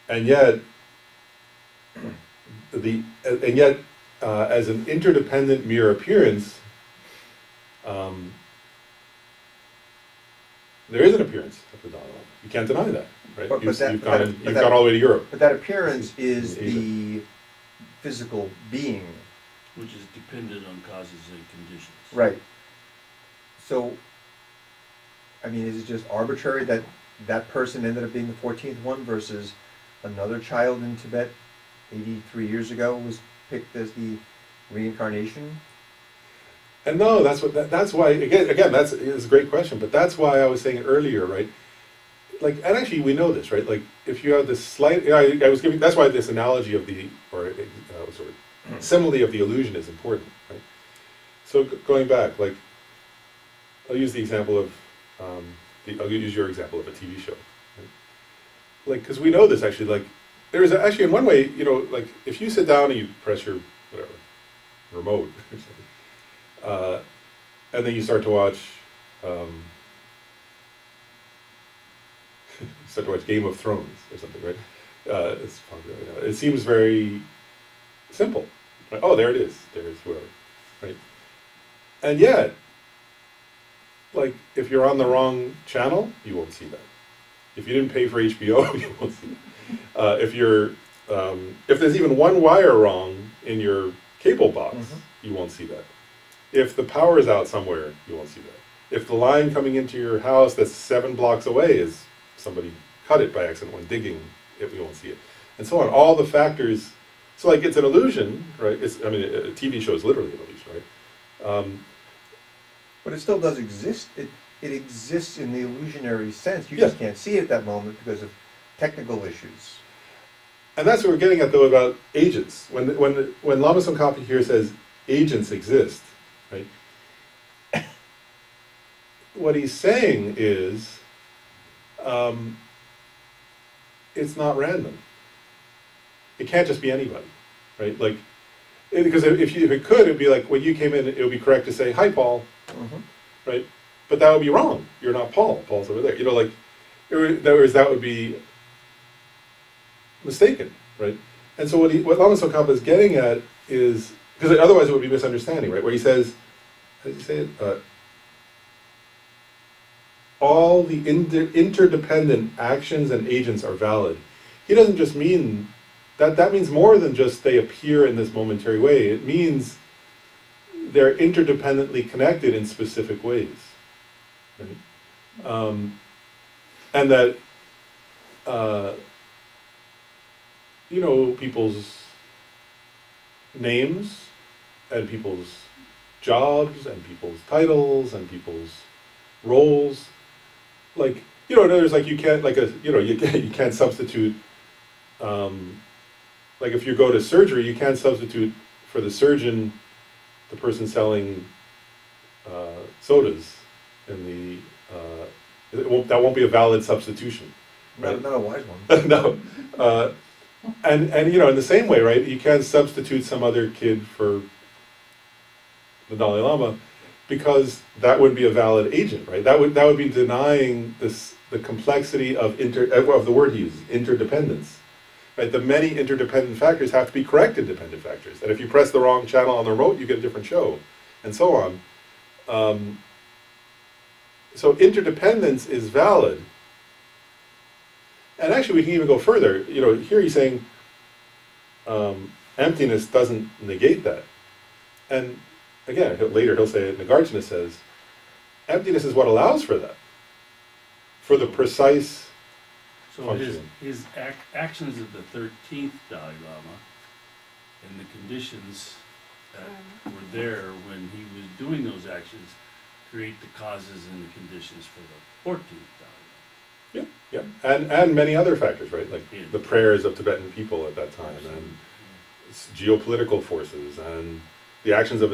[SPEAKER 1] and yet as an interdependent mere appearance, There is an appearance of the Dalai Lama. You can't deny that, right?
[SPEAKER 2] But
[SPEAKER 1] You've,
[SPEAKER 2] that-
[SPEAKER 1] you've
[SPEAKER 2] but
[SPEAKER 1] gone,
[SPEAKER 2] that-
[SPEAKER 1] in,
[SPEAKER 2] but
[SPEAKER 1] you've
[SPEAKER 2] that-
[SPEAKER 1] gone all the way to Europe.
[SPEAKER 2] But that appearance is
[SPEAKER 1] In Asia.
[SPEAKER 2] the physical being.
[SPEAKER 5] Which is dependent on causes and conditions.
[SPEAKER 2] Right. So, I mean, is it just arbitrary that that person ended up being the 14th one versus another child in Tibet 83 years ago was picked as the reincarnation?
[SPEAKER 1] And no, that's why, again, that's a great question, but that's why I was saying earlier, right? Like, and actually we know this, right? Like, if you have this slight, I was giving, that's why this analogy of the, or sort of simile of the illusion is important, right? So going back, like, I'll use the example of, I'll use your example of a TV show. Right? Like, because we know this actually, like, there's actually in one way, you know, like, if you sit down and you press your, whatever, remote or something, and then you start to watch, Game of Thrones or something, right? It's popular, you know. It seems very simple. Right? Oh, there it is. There's whoever, right? And yet, like, if you're on the wrong channel, you won't see that. If you didn't pay for HBO, you won't see that. If there's even one wire wrong in your cable box, you won't see that. If the power is out somewhere, you won't see that. If the line coming into your house that's 7 blocks away is somebody cut it by accident when digging, you won't see it. And so on. All the factors, so like it's an illusion, right? I mean, a TV show is literally an illusion, right?
[SPEAKER 2] But it still does exist. It exists in the illusionary sense. You
[SPEAKER 1] Yeah.
[SPEAKER 2] just can't see it at that moment because of technical issues.
[SPEAKER 1] And that's what we're getting at, though, about agents. When Lama Tsongkhapa here says agents exist, right? What he's saying is, it's not random. It can't just be anybody, right? Like, because if it could, it'd be like when you came in, it would be correct to say, "Hi, Paul," right? But that would be wrong. You're not Paul. Paul's over there. You know, like, that would be mistaken, right? And so what Lama Tsongkhapa is getting at is, because otherwise it would be misunderstanding, right? Where he says, how does he say it? All the interdependent actions and agents are valid. He doesn't just mean that. That means more than just they appear in this momentary way. It means they're interdependently connected in specific ways, right? And that you know, people's names and people's jobs and people's titles and people's roles, like, you know, there's like, you can't, like, you can't substitute, like, if you go to surgery, you can't substitute for the surgeon the person selling sodas in the that won't be a valid substitution, right?
[SPEAKER 2] Not a wise one.
[SPEAKER 1] No. And you know, in the same way, right, you can't substitute some other kid for the Dalai Lama, because that would be a valid agent, right? That would be denying the complexity of the word he uses, interdependence. Right? The many interdependent factors have to be corrected dependent factors. And if you press the wrong channel on the remote, you get a different show, and so on. So interdependence is valid. And actually, we can even go further. You know, here he's saying emptiness doesn't negate that. And again, later he'll say, Nagarjuna says, emptiness is what allows for that, for the precise
[SPEAKER 5] So
[SPEAKER 1] functioning.
[SPEAKER 5] his actions of the 13th Dalai Lama and the conditions that were there when he was doing those actions create the causes and the conditions for the 14th Dalai
[SPEAKER 1] Yeah, and many other factors, right? Like
[SPEAKER 5] Yeah.
[SPEAKER 1] the prayers of Tibetan people at that time,
[SPEAKER 5] Lama.
[SPEAKER 1] and geopolitical forces, and the actions of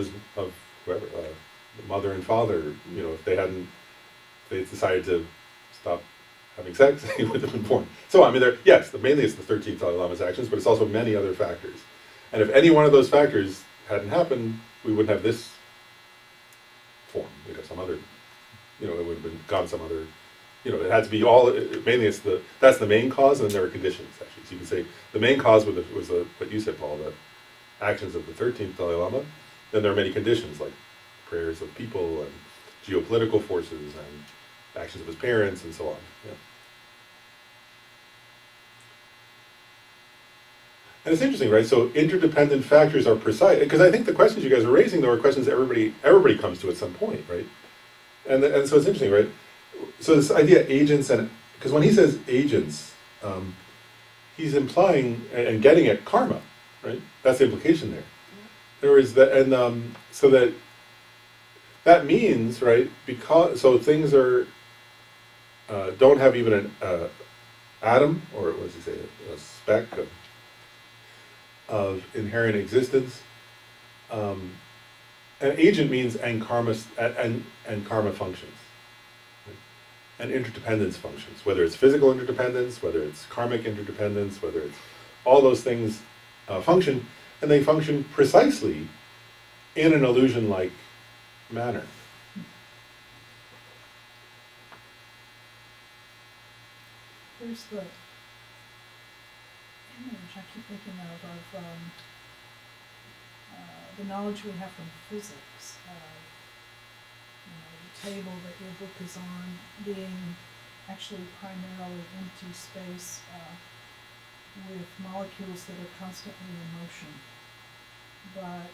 [SPEAKER 1] whoever, the mother and father. You know, if they decided to stop having sex, he would have been born. So I mean, mainly it's the 13th Dalai Lama's actions, but it's also many other factors. And if any one of those factors hadn't happened, we wouldn't have this form. We'd have some other, you know, it would have been gone some other. You know, it had to be all. Mainly, that's the main cause, and then there are conditions actually. So you can say the main cause was what you said, Paul, the actions of the 13th Dalai Lama. Then there are many conditions like prayers of people and geopolitical forces actions of his parents and so on. Yeah. And it's interesting, right? So interdependent factors are precise, because I think the questions you guys are raising, though, are questions everybody comes to at some point, right? And so it's interesting, right? So this idea of agents, and because when he says agents, he's implying and getting at karma, right? That's the implication there. In other words, that, and so that means, right? Because so things are don't have even an atom, or what does he say, a speck of inherent existence. An agent means and karma functions, right? And interdependence functions, whether it's physical interdependence, whether it's karmic interdependence, whether it's all those things function, and they function precisely in an illusion-like manner.
[SPEAKER 3] There's the image I keep thinking of the knowledge we have from physics, the table that your book is on being actually primarily empty space with molecules that are constantly in motion. But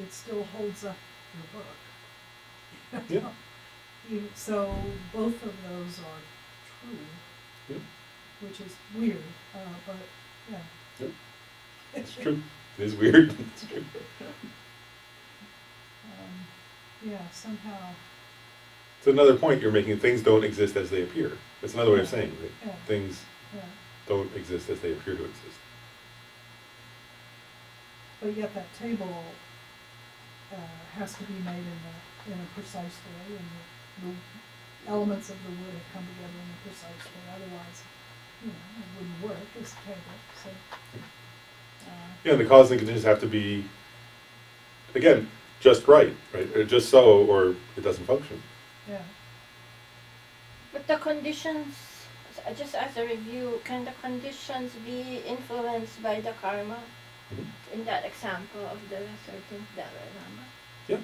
[SPEAKER 3] it still holds up your book.
[SPEAKER 1] Yeah.
[SPEAKER 3] So both of those are true,
[SPEAKER 1] Yep.
[SPEAKER 3] which is weird, but yeah.
[SPEAKER 1] Yep. It's true. It is weird. It's true.
[SPEAKER 3] Yeah, somehow,
[SPEAKER 1] It's another point you're making. Things don't exist as they appear. That's another way of saying it.
[SPEAKER 3] yeah,
[SPEAKER 1] Things
[SPEAKER 3] yeah.
[SPEAKER 1] don't exist as they appear to exist.
[SPEAKER 3] But yet that table has to be made in a precise way, and the elements of the wood have come together in a precise way. Otherwise, it wouldn't work as a table. So,
[SPEAKER 1] Yeah, the cause and conditions have to be, again, just right? Just so, or it doesn't function.
[SPEAKER 3] yeah.
[SPEAKER 6] But the conditions, just as a review, can the conditions be influenced by the karma? In that example of the 13th Dalai Lama?
[SPEAKER 1] Yeah.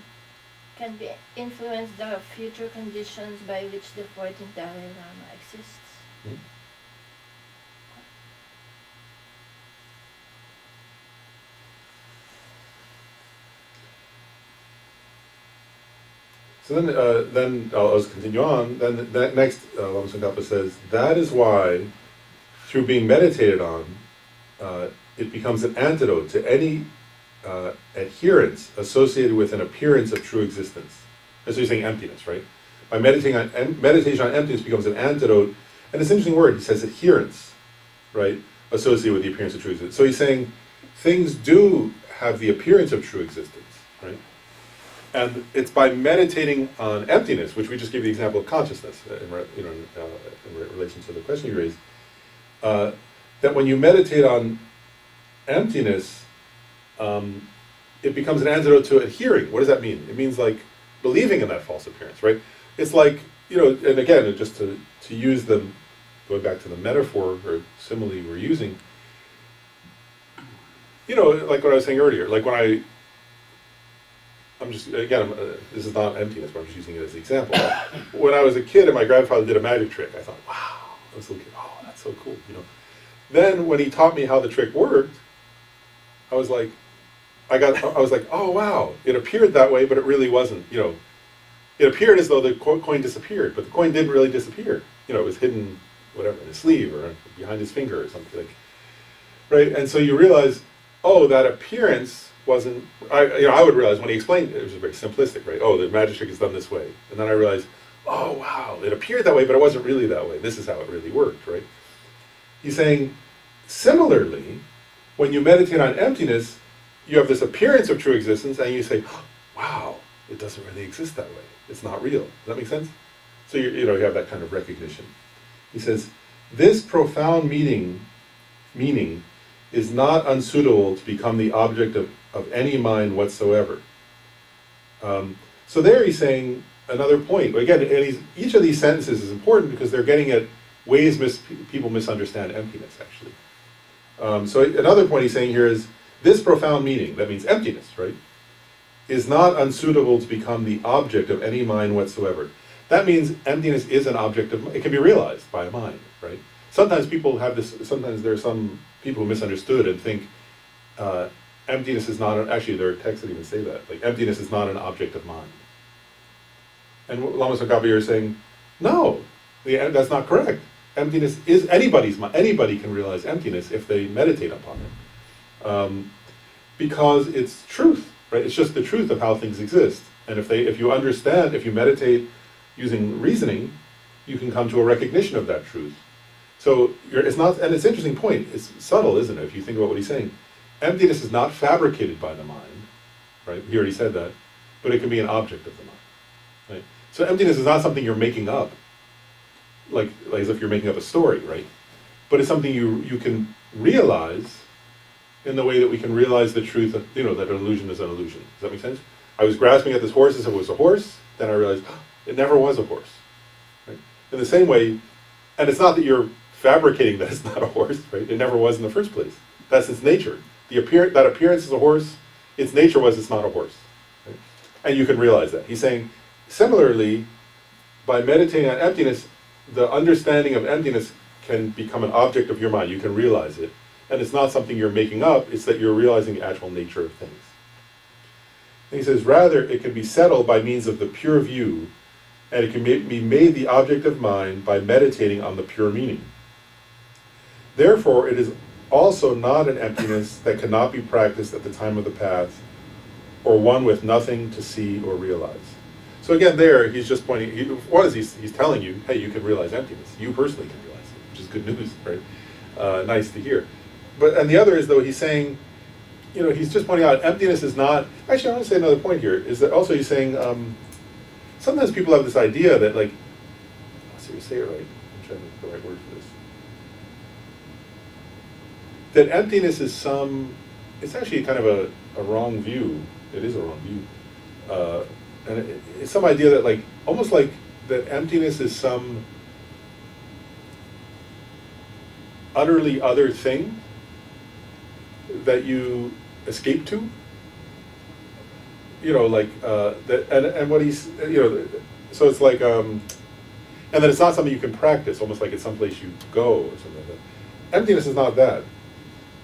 [SPEAKER 6] Can be influence the future conditions by which the 14th Dalai Lama exists?
[SPEAKER 1] Mhm. So then I'll just continue on. Then that next, Lama Tsongkhapa says, that is why, through being meditated on, it becomes an antidote to any adherence associated with an appearance of true existence. That's what he's saying, emptiness, right? By meditation on emptiness becomes an antidote, and it's an interesting word. He says adherence, right, associated with the appearance of true existence. So he's saying things do have the appearance of true existence, right? And it's by meditating on emptiness, which we just gave the example of consciousness, in relation to the question you raised, that when you meditate on emptiness, it becomes an antidote to adhering. What does that mean? It means like believing in that false appearance, right? It's like, and again, just to use them, going back to the metaphor or simile we're using, like what I was saying earlier, like when this is not emptiness, but I'm just using it as an example. When I was a kid and my grandfather did a magic trick, I thought, wow, I was looking, oh, that's so cool, Then when he taught me how the trick worked, I was like, oh wow, it appeared that way, but it really wasn't, It appeared as though the coin disappeared, but the coin didn't really disappear. It was hidden, whatever, in his sleeve or behind his finger or something, right? And so you realize, oh, that appearance wasn't, I would realize when he explained it was very simplistic, right? Oh, the magic trick is done this way. And then I realized, oh wow, it appeared that way, but it wasn't really that way. This is how it really worked, right? He's saying, similarly, when you meditate on emptiness, you have this appearance of true existence, and you say, oh, wow, it doesn't really exist that way. It's not real. Does that make sense? So you have that kind of recognition. He says, this profound meaning is not unsuitable to become the object of any mind whatsoever. So there he's saying another point. Again, and each of these sentences is important because they're getting at ways people misunderstand emptiness, actually. So another point he's saying here is, this profound meaning, that means emptiness, right, is not unsuitable to become the object of any mind whatsoever. That means emptiness is an object of, it can be realized by a mind, right? Sometimes people have this, sometimes there are some people who misunderstood and think emptiness is not, actually there are texts that even say that, like emptiness is not an object of mind. And Lama Tsongkhapa is saying, no, that's not correct. Emptiness is anybody's mind. Anybody can realize emptiness if they meditate upon it. Because it's truth, right? It's just the truth of how things exist. And if you understand, if you meditate using reasoning, you can come to a recognition of that truth. So it's not, and it's an interesting point. It's subtle, isn't it? If you think about what he's saying, emptiness is not fabricated by the mind, right? He already said that, but it can be an object of the mind, right? So emptiness is not something you're making up, like as if you're making up a story, right? But it's something you can realize in the way that we can realize the truth of, that an illusion is an illusion. Does that make sense? I was grasping at this horse as if it was a horse, then I realized it never was a horse. Right? In the same way, and it's not that you're fabricating that it's not a horse, right? It never was in the first place. That's its nature. That appearance is a horse, its nature was it's not a horse. Right? And you can realize that. He's saying, similarly, by meditating on emptiness, the understanding of emptiness can become an object of your mind. You can realize it. And it's not something you're making up, it's that you're realizing the actual nature of things. And he says, rather, it can be settled by means of the pure view, and it can be made the object of mind by meditating on the pure meaning. Therefore, it is also not an emptiness that cannot be practiced at the time of the path, or one with nothing to see or realize. So again, there, he's just pointing, he's telling you, hey, you can realize emptiness. You personally can realize it, which is good news, right? Nice to hear. And the other is, though, he's saying, he's just pointing out emptiness is not, actually I want to say another point here, is that also he's saying, sometimes people have this idea that, like, let's see if I say it right, I'm trying to think of the right word for this. That emptiness is it's actually kind of a wrong view. It is a wrong view. And it's some idea that, like, almost like that emptiness is some utterly other thing that you escape to. That, and what he's, so it's like, and then it's not something you can practice, almost like it's someplace you go or something like that. Emptiness is not that.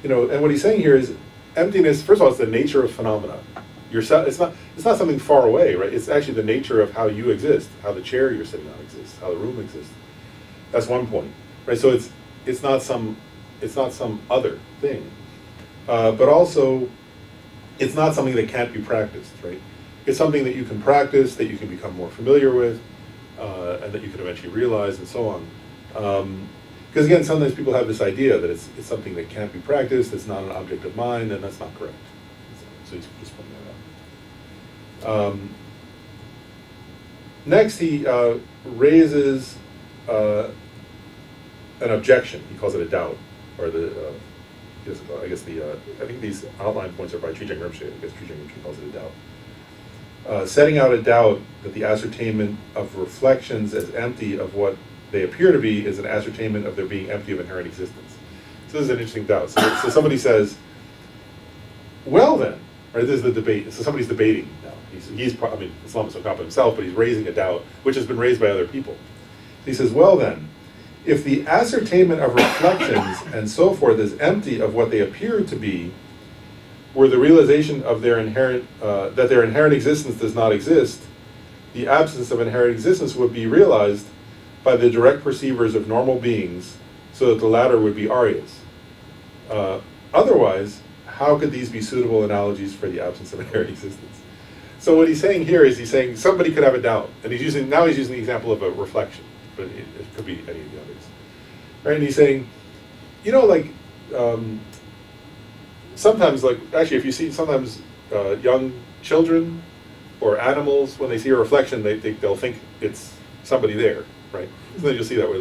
[SPEAKER 1] And what he's saying here is emptiness, first of all, it's the nature of phenomena. It's not something far away, right? It's actually the nature of how you exist, how the chair you're sitting on exists, how the room exists. That's one point, right? So it's not some other thing, but also it's not something that can't be practiced, right? It's something that you can practice, that you can become more familiar with, and that you can eventually realize, and so on. Because again, sometimes people have this idea that it's something that can't be practiced, it's not an object of mind, and that's not correct. So he's just pointing that out. Next, he raises an objection. He calls it a doubt, or I think these outline points are by Trijang Rinpoche. I guess Trijang Rinpoche calls it a doubt. Setting out a doubt that the ascertainment of reflections as empty of what they appear to be is an ascertainment of their being empty of inherent existence. So this is an interesting doubt. So somebody says, well then, right, this is the debate. So somebody's debating now. It's Lama Tsongkhapa himself, but he's raising a doubt, which has been raised by other people. He says, well then, if the ascertainment of reflections and so forth is empty of what they appear to be, were the realization of their that their inherent existence does not exist, the absence of inherent existence would be realized by the direct perceivers of normal beings, so that the latter would be Aryas. Otherwise, how could these be suitable analogies for the absence of inherent existence? So what he's saying here is he's saying somebody could have a doubt, and he's using the example of a reflection, but it could be any of the others. Right? And he's saying, sometimes, if you see sometimes young children or animals, when they see a reflection, they'll think it's somebody there, right? So then you'll see that where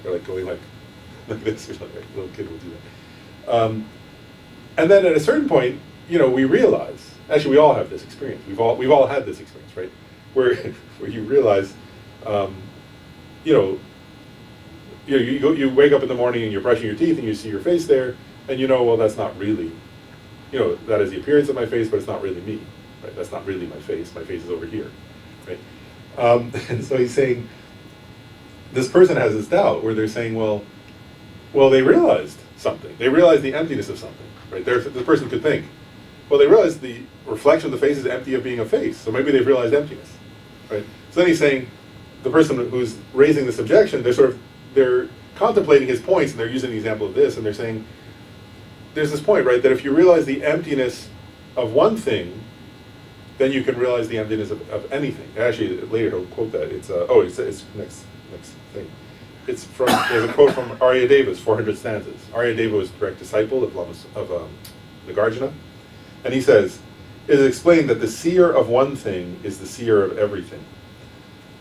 [SPEAKER 1] they're going like this or something. Right? A little kid will do that. And then at a certain point, we realize. Actually, we all have this experience. We've all had this experience, right? Where you realize, you wake up in the morning and you're brushing your teeth and you see your face there, and well, that's not really, that is the appearance of my face, but it's not really me. right? That's not really my face is over here, right? And so he's saying, this person has this doubt where they're saying, well, they realized something. They realized the emptiness of something, right? The person could think, well, they realized the reflection of the face is empty of being a face, so maybe they've realized emptiness, right? So then he's saying, the person who's raising this objection, they're contemplating his points, and they're using the example of this, and they're saying, there's this point, right, that if you realize the emptiness of one thing, then you can realize the emptiness of anything. Actually, later he'll quote that. It's next thing. There's a quote from Aryadeva's 400 stanzas. Aryadeva was a direct disciple of Nagarjuna, and he says, it is explained that the seer of one thing is the seer of everything.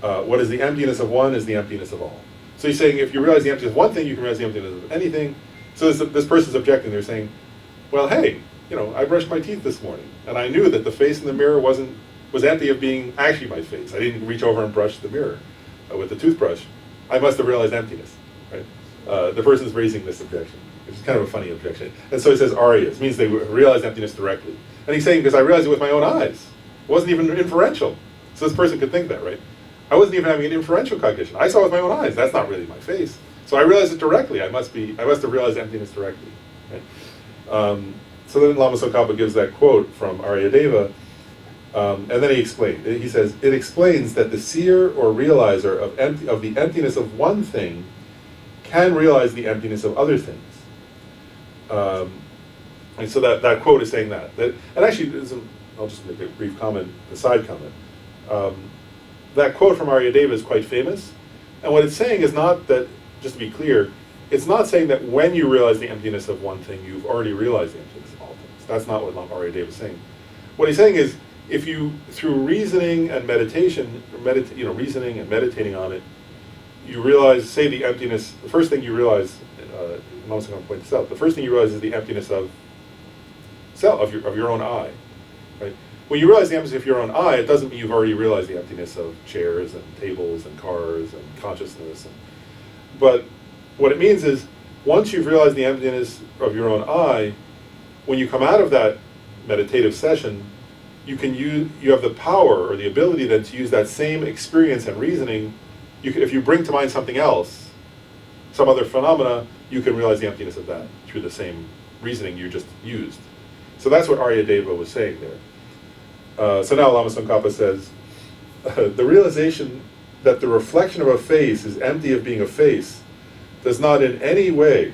[SPEAKER 1] What is the emptiness of one is the emptiness of all. So he's saying, if you realize the emptiness of one thing, you can realize the emptiness of anything. So this person's objecting. They're saying, well, hey, I brushed my teeth this morning, and I knew that the face in the mirror was empty of being actually my face. I didn't reach over and brush the mirror with the toothbrush. I must have realized emptiness, right? The person's raising this objection, which is kind of a funny objection. And so he says Aryas, means they realized emptiness directly. And he's saying, because I realized it with my own eyes. It wasn't even inferential. So this person could think that, right? I wasn't even having an inferential cognition. I saw it with my own eyes. That's not really my face. So I realized it directly. I must have realized emptiness directly, right? So then Lama Tsongkhapa gives that quote from Aryadeva, and then he explained. He says, it explains that the seer or realizer of the emptiness of one thing can realize the emptiness of other things. And so that quote is saying that. And actually, I'll just make a brief comment, a side comment. That quote from Aryadeva is quite famous. And what it's saying is not that, just to be clear, it's not saying that when you realize the emptiness of one thing, you've already realized the emptiness of all things. That's not what Aryadeva is saying. What he's saying is, if you, through reasoning and meditation, reasoning and meditating on it, you realize, say the emptiness, the first thing you realize, I'm also going to point this out, the first thing you realize is the emptiness of self, of your own eye, right? When you realize the emptiness of your own eye, it doesn't mean you've already realized the emptiness of chairs and tables and cars and consciousness. But what it means is, once you've realized the emptiness of your own eye, when you come out of that meditative session, you have the power or the ability then to use that same experience and reasoning. If you bring to mind something else, some other phenomena, you can realize the emptiness of that through the same reasoning you just used. So that's what Aryadeva was saying there. So now Lama Tsongkhapa says, the realization that the reflection of a face is empty of being a face does not in any way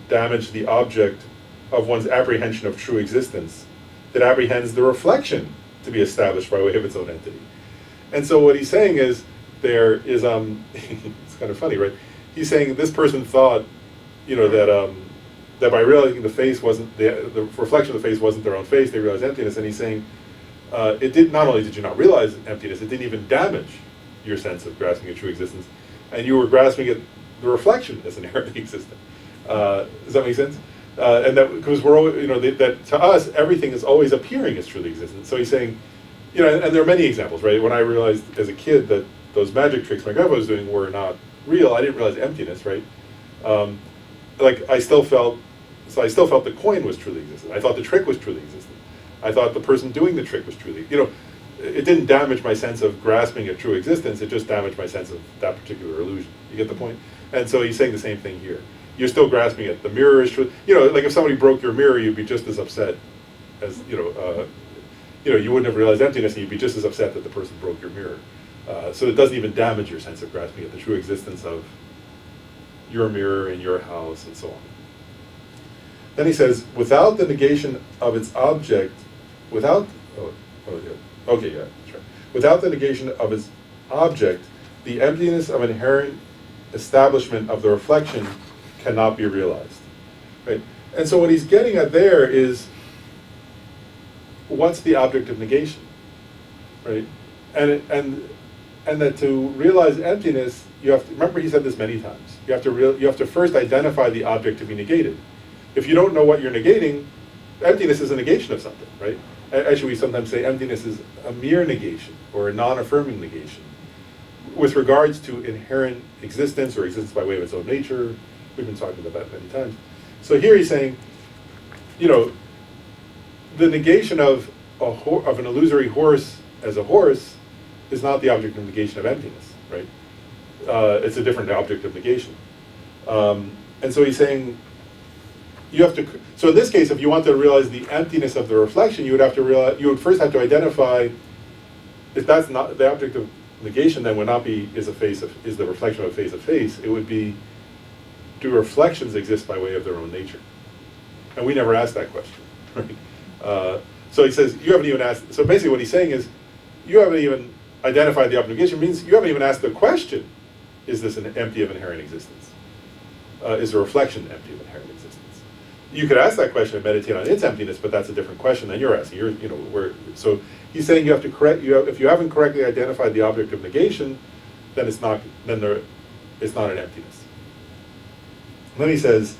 [SPEAKER 1] damage the object of one's apprehension of true existence. It apprehends the reflection to be established by way of its own entity. And so what he's saying is, there is, it's kind of funny, right? He's saying this person thought, that by realizing the face wasn't, the reflection of the face wasn't their own face, they realized emptiness, and he's saying, not only did you not realize emptiness, it didn't even damage your sense of grasping a true existence, and you were grasping it, the reflection as inherently existent. Does that make sense? And that, because we're always, that to us, everything is always appearing as truly existent. So he's saying, and there are many examples, right? When I realized as a kid that those magic tricks my grandpa was doing were not real, I didn't realize emptiness, right? I still felt the coin was truly existent. I thought the trick was truly existent. I thought the person doing the trick was truly, it didn't damage my sense of grasping a true existence, it just damaged my sense of that particular illusion. You get the point? And so he's saying the same thing here. You're still grasping it. The mirror is true. Like if somebody broke your mirror, you'd be just as upset as, you wouldn't have realized emptiness, and you'd be just as upset that the person broke your mirror. So it doesn't even damage your sense of grasping it, the true existence of your mirror in your house, and so on. Then he says, without the negation of its object, without the negation of its object, the emptiness of inherent establishment of the reflection cannot be realized, right? And so what he's getting at there is, what's the object of negation, right? And that to realize emptiness, you have to remember, he said this many times. You have to first identify the object to be negated. If you don't know what you're negating, emptiness is a negation of something, right? Actually, we sometimes say emptiness is a mere negation or a non-affirming negation with regards to inherent existence or existence by way of its own nature. We've been talking about that many times. So here he's saying, the negation of of an illusory horse as a horse is not the object of negation of emptiness, right? It's a different object of negation. And so he's saying, you have to, so in this case, if you want to realize the emptiness of the reflection, you would have to realize, you would first have to identify, if that's not, the object of negation then would not be, is the reflection of a face of face, it would be, do reflections exist by way of their own nature? And we never asked that question, right? So he says, you haven't even asked, so basically what he's saying is, you haven't even identified the object of negation, means you haven't even asked the question, is this an empty of inherent existence? Is a reflection empty of inherent existence? You could ask that question and meditate on its emptiness, but that's a different question than you're asking. So he's saying you have to if you haven't correctly identified the object of negation, then it's not an emptiness. And then he says,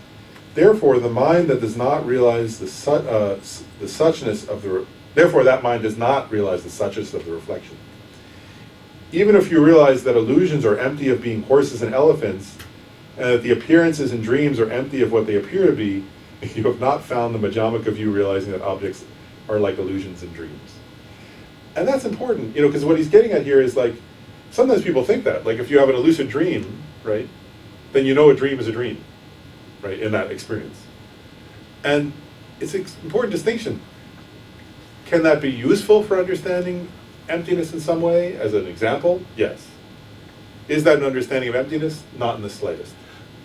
[SPEAKER 1] therefore the mind that does not realize the suchness of the, therefore that mind does not realize the suchness of the reflection. Even if you realize that illusions are empty of being horses and elephants, and that the appearances in dreams are empty of what they appear to be, you have not found the Majamaka view realizing that objects are like illusions in dreams. And that's important, because what he's getting at here is like, sometimes people think that, like if you have an lucid dream, right, then you know a dream is a dream, right, in that experience. And it's an important distinction. Can that be useful for understanding emptiness in some way, as an example? Yes. Is that an understanding of emptiness? Not in the slightest.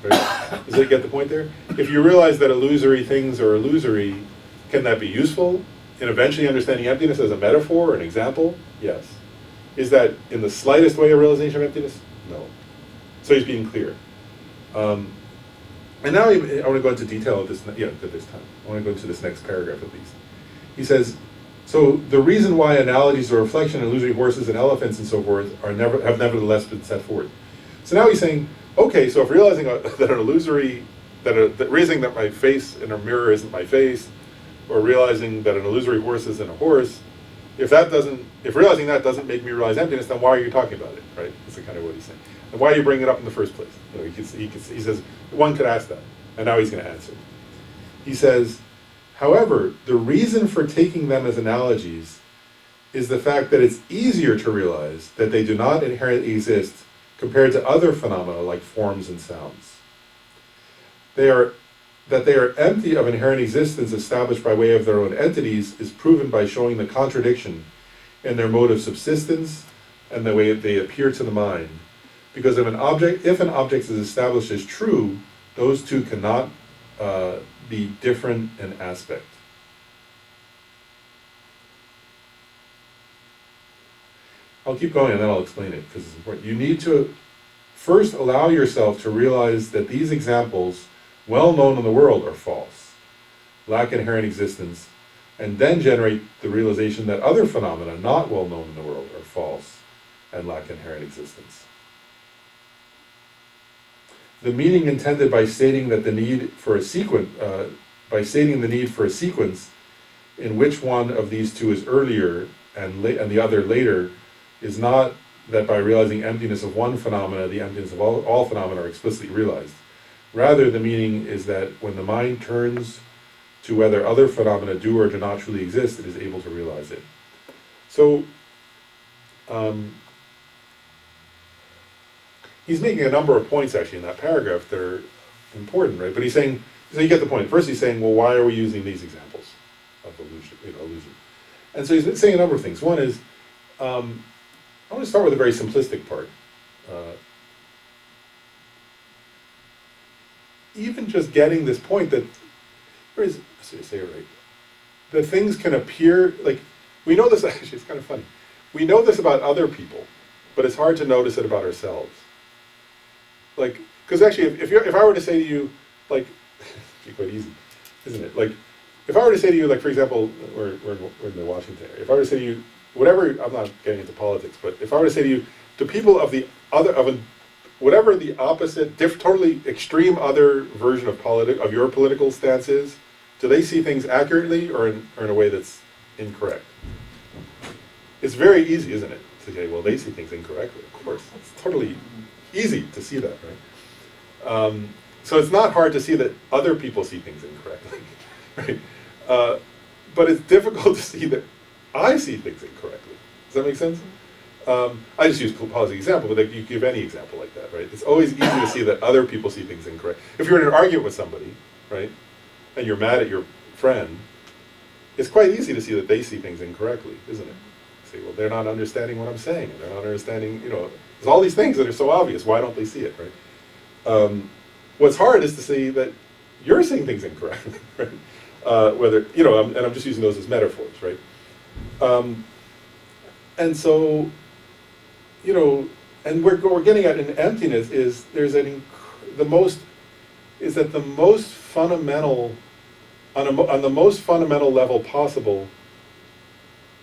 [SPEAKER 1] Right? Does it get the point there? If you realize that illusory things are illusory, can that be useful in eventually understanding emptiness as a metaphor or an example? Yes. Is that in the slightest way a realization of emptiness? No. So he's being clear. And now I want to go into detail of this. At this time, I want to go into this next paragraph at least. He says, so the reason why analogies of reflection, illusory horses and elephants and so forth have nevertheless been set forth. So now he's saying, okay, so if realizing that an illusory, that realizing that my face in a mirror isn't my face, or realizing that an illusory horse isn't a horse, if realizing that doesn't make me realize emptiness, then why are you talking about it, right? That's kind of what he's saying. And why are you bringing it up in the first place? He says, one could ask that, and now he's going to answer. He says, however, the reason for taking them as analogies is the fact that it's easier to realize that they do not inherently exist compared to other phenomena like forms and sounds. That they are empty of inherent existence established by way of their own entities is proven by showing the contradiction in their mode of subsistence and the way they appear to the mind. Because if an object is established as true, those two cannot be different in aspect. I'll keep going and then I'll explain it because it's important. You need to first allow yourself to realize that these examples, well known in the world, are false, lack inherent existence, and then generate the realization that other phenomena not well known in the world are false and lack inherent existence. The meaning intended by stating that the need for a sequence, in which one of these two is earlier and the other later, is not that by realizing emptiness of one phenomena, the emptiness of all phenomena are explicitly realized. Rather, the meaning is that when the mind turns to whether other phenomena do or do not truly exist, it is able to realize it. So, he's making a number of points actually in that paragraph that are important, right? But he's saying, so you get the point. First he's saying, well, why are we using these examples of illusion? And so he's saying a number of things. One is, I want to start with a very simplistic part. Even just getting this point that, that things can appear, like, we know this, actually, it's kind of funny. We know this about other people, but it's hard to notice it about ourselves. Like, because actually, if I were to say to you, like, it's quite easy, isn't it? Like, if I were to say to you, like, for example, we're in the Washington area, if I were to say to you, whatever, I'm not getting into politics, but if I were to say to you, to people of whatever the opposite, totally extreme other version of your political stance is, do they see things accurately or in a way that's incorrect? It's very easy, isn't it, to say, well, they see things incorrectly, of course. It's totally easy to see that, right? So it's not hard to see that other people see things incorrectly, right? But it's difficult to see that I see things incorrectly. Does that make sense? I just use Paul as an example, but like you give any example like that, right? It's always easy to see that other people see things incorrect. If you're in an argument with somebody, right, and you're mad at your friend, it's quite easy to see that they see things incorrectly, isn't it? Say, well, they're not understanding what I'm saying, and they're not understanding, there's all these things that are so obvious. Why don't they see it, right? What's hard is to see that you're seeing things incorrectly, right? And I'm just using those as metaphors, right? And so, and what we're getting at in emptiness is there's the most fundamental, on the most fundamental level possible,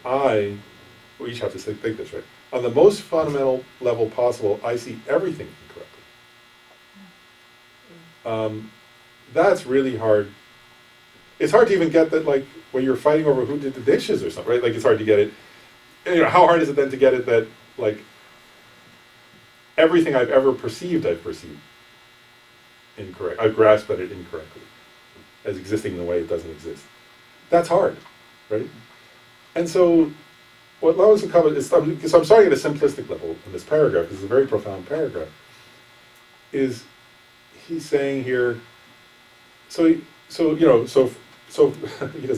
[SPEAKER 1] we each have to think this, right? On the most fundamental level possible, I see everything incorrectly. That's really hard. It's hard to even get that, like, when you're fighting over who did the dishes or something, right? Like, it's hard to get it. How hard is it then to get it that, like, everything I've ever perceived, I've perceived incorrect. I've grasped at it incorrectly, as existing in a way it doesn't exist. That's hard, right? And so, what Lama Tsongkhapa is, so I'm starting at a simplistic level in this paragraph, because it's a very profound paragraph, is he's saying here, so he doesn't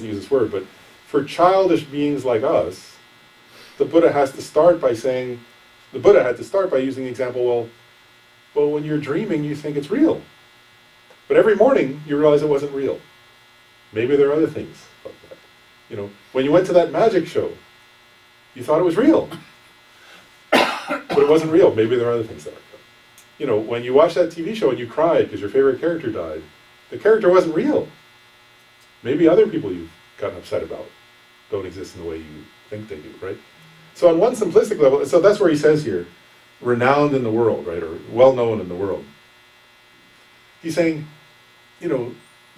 [SPEAKER 1] use this word, but for childish beings like us, the Buddha had to start by using the example, well, when you're dreaming, you think it's real. But every morning, you realize it wasn't real. Maybe there are other things like that. When you went to that magic show, you thought it was real. But it wasn't real. Maybe there are other things that are real. When you watched that TV show and you cried because your favorite character died, the character wasn't real. Maybe other people you've gotten upset about don't exist in the way you think they do, right? So on one simplistic level, so that's where he says here, renowned in the world, right, or well-known in the world. He's saying,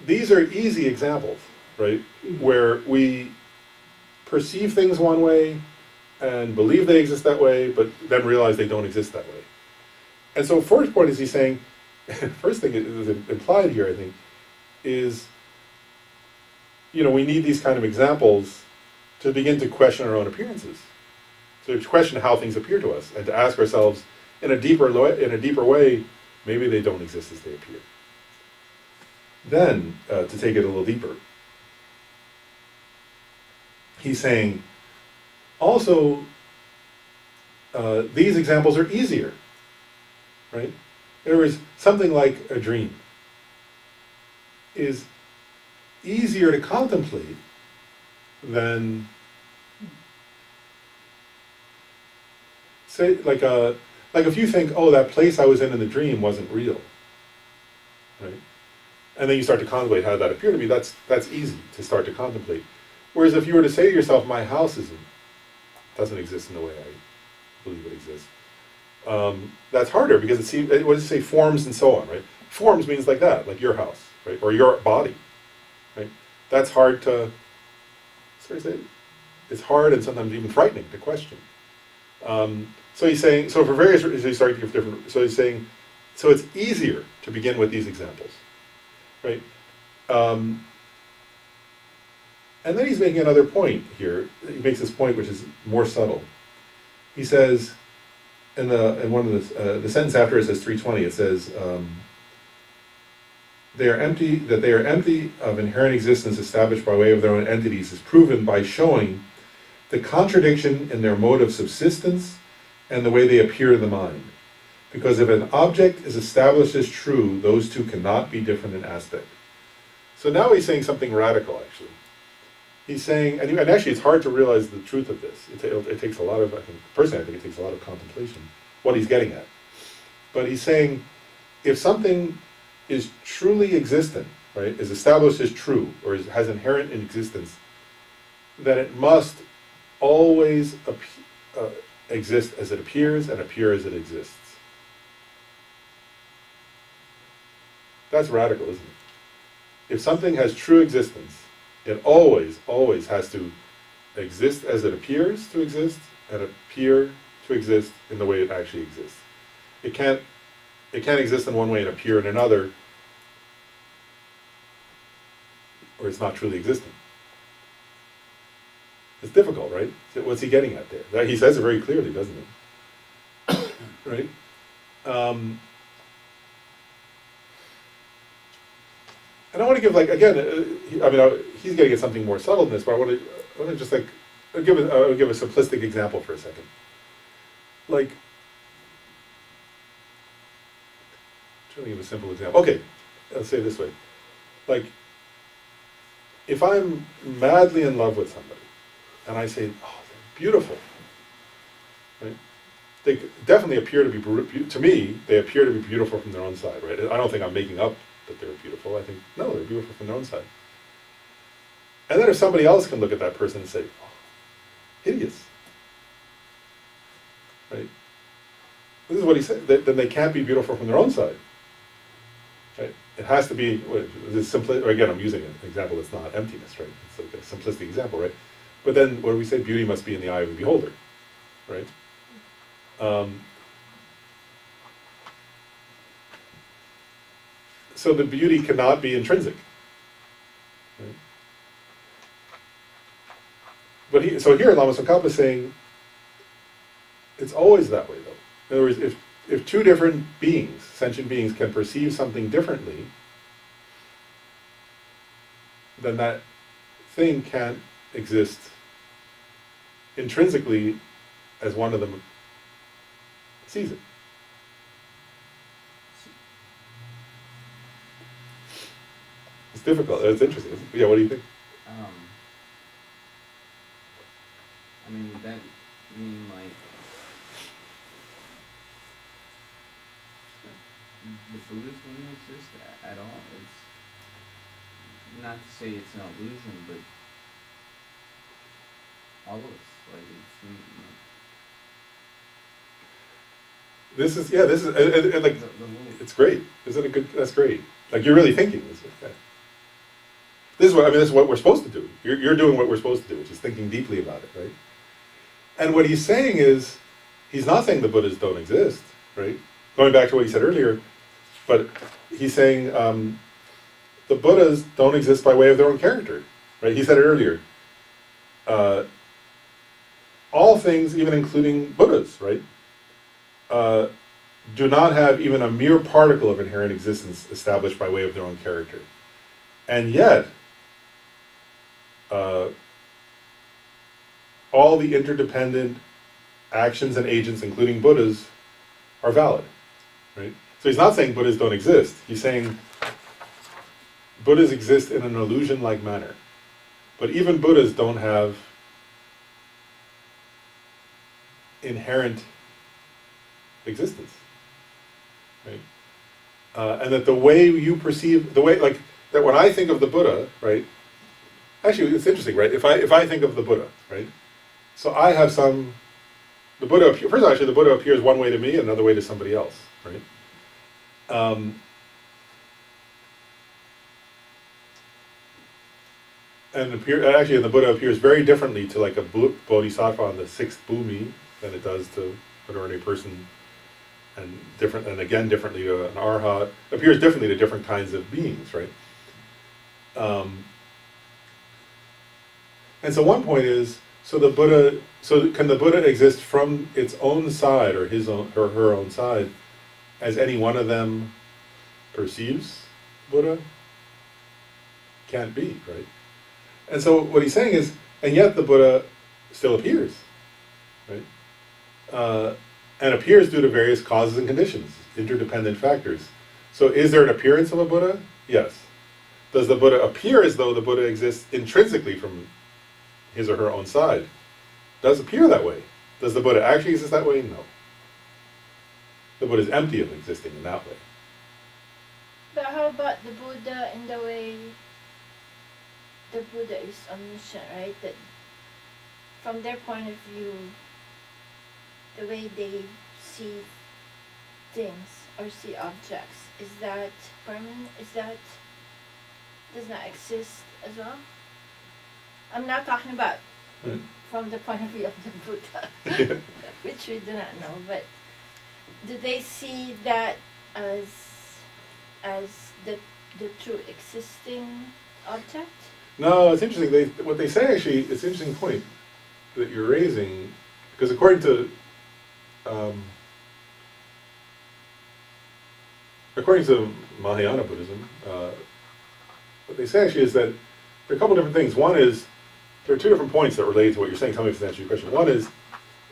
[SPEAKER 1] these are easy examples, right, where we perceive things one way and believe they exist that way, but then realize they don't exist that way. And so first point is he's saying, first thing is implied here, I think, is, we need these kind of examples to begin to question our own appearances. To question how things appear to us, and to ask ourselves in a deeper way, maybe they don't exist as they appear. Then, to take it a little deeper, he's saying, also, these examples are easier, right? There is something like a dream is easier to contemplate than, say, like if you think, oh, that place I was in the dream wasn't real, right? And then you start to contemplate how that appeared to me. That's easy to start to contemplate. Whereas if you were to say to yourself, my house doesn't exist in the way I believe it exists, that's harder because what does it say? Forms and so on, right? Forms means like that, like your house, right, or your body, right? That's hard to. It's hard and sometimes even frightening to question. So he's saying, so for various reasons, he's starting to give different, so he's saying, so it's easier to begin with these examples, right? And then he's making another point here. He makes this point which is more subtle. He says, in one of the sentence after it says 320, it says, they are empty of inherent existence established by way of their own entities is proven by showing the contradiction in their mode of subsistence and the way they appear in the mind. Because if an object is established as true, those two cannot be different in aspect. So now he's saying something radical, actually. He's saying, and actually it's hard to realize the truth of this. It takes a lot of, personally I think it takes a lot of contemplation, what he's getting at. But he's saying, if something is truly existent, right, is established as true, or has inherent in existence, then it must always exist as it appears and appear as it exists. That's radical, isn't it? If something has true existence, it always has to exist as it appears to exist and appear to exist in the way it actually exists. It can't exist in one way and appear in another, or it's not truly existent. It's difficult, right? So what's he getting at there? He says it very clearly, doesn't he? Right? And I want to give, like, again, he's getting at something more subtle than this, but I want to just, like, I'll give a simplistic example for a second. Like, I'm trying to give a simple example. Okay, I'll say it this way. Like, if I'm madly in love with somebody, and I say, oh, they're beautiful, right? They definitely appear to be, to me, they appear to be beautiful from their own side, right? I don't think I'm making up that they're beautiful. I think, no, they're beautiful from their own side. And then if somebody else can look at that person and say, oh, hideous, right? This is what he said, then they can't be beautiful from their own side, right? It has to be, or again, I'm using an example that's not emptiness, right? It's like a simplistic example, right? But then what do we say? Beauty must be in the eye of the beholder, right? So the beauty cannot be intrinsic, right? But so here Lama Tsongkhapa is saying it's always that way, though. In other words, if two different beings, sentient beings, can perceive something differently, then that thing can't exist intrinsically as one of them sees it. It's difficult. It's interesting. Yeah, what do you think?
[SPEAKER 7] I mean, would that mean like the Buddhas wouldn't exist at all? It's not to say it's an illusion, but all of us, like
[SPEAKER 1] This is like, it's great. Isn't it good? That's great. Like, you're really thinking this. Okay. This is what we're supposed to do. You're doing what we're supposed to do, which is thinking deeply about it, right? And what he's saying is, he's not saying the Buddhas don't exist, right? Going back to what he said earlier, but he's saying the Buddhas don't exist by way of their own character, right? He said it earlier. All things, even including Buddhas, right, do not have even a mere particle of inherent existence established by way of their own character. And yet, all the interdependent actions and agents, including Buddhas, are valid, right? So he's not saying Buddhas don't exist. He's saying Buddhas exist in an illusion-like manner. But even Buddhas don't have inherent existence, right? And that the way you perceive, that when I think of the Buddha, right? Actually, it's interesting, right? If I think of the Buddha, right? So I have the Buddha, first of all, actually, the Buddha appears one way to me and another way to somebody else, right? Actually, the Buddha appears very differently to like a bodhisattva on the sixth bhumi than it does to an ordinary person, and again differently to an arhat. Appears differently to different kinds of beings, right? And so one point is, so can the Buddha exist from its own side, or his own or her own side, as any one of them perceives Buddha? Can't be, right? And so what he's saying is, and yet the Buddha still appears, right? And appears due to various causes and conditions, interdependent factors. So is there an appearance of a Buddha? Yes. Does the Buddha appear as though the Buddha exists intrinsically from his or her own side? Does appear that way. Does the Buddha actually exist that way? No. The Buddha is empty of existing in that way.
[SPEAKER 6] But how about the Buddha in the way the Buddha is omniscient, right? That from their point of view, the way they see things or see objects, is that permanent? Does not exist as well? I'm not talking about from the point of view of the Buddha, which we do not know, but do they see that as the true existing object?
[SPEAKER 1] No, it's interesting. What they say actually, it's an interesting point. that you're raising, because according to Mahayana Buddhism, what they say actually is that there are a couple different things. One is, there are two different points that relate to what you're saying. Tell me if this answers your question. One is,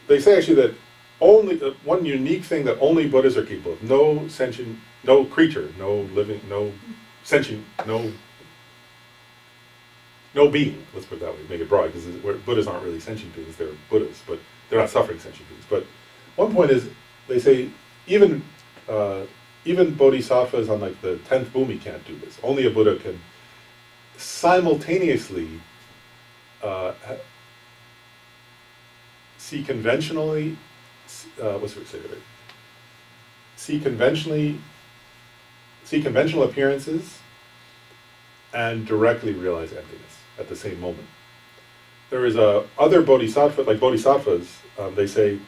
[SPEAKER 1] they say actually that only one unique thing that only Buddhas are capable of. No sentient, no creature, no living, no sentient, no being. Let's put it that way. Make it broad, because Buddhas aren't really sentient beings. They're Buddhas, but they're not suffering sentient beings. But one point is, they say even bodhisattvas on like the 10th bhumi can't do this. Only a Buddha can simultaneously see conventionally, see conventional appearances and directly realize emptiness at the same moment. There is other bodhisattva, like bodhisattvas, they say,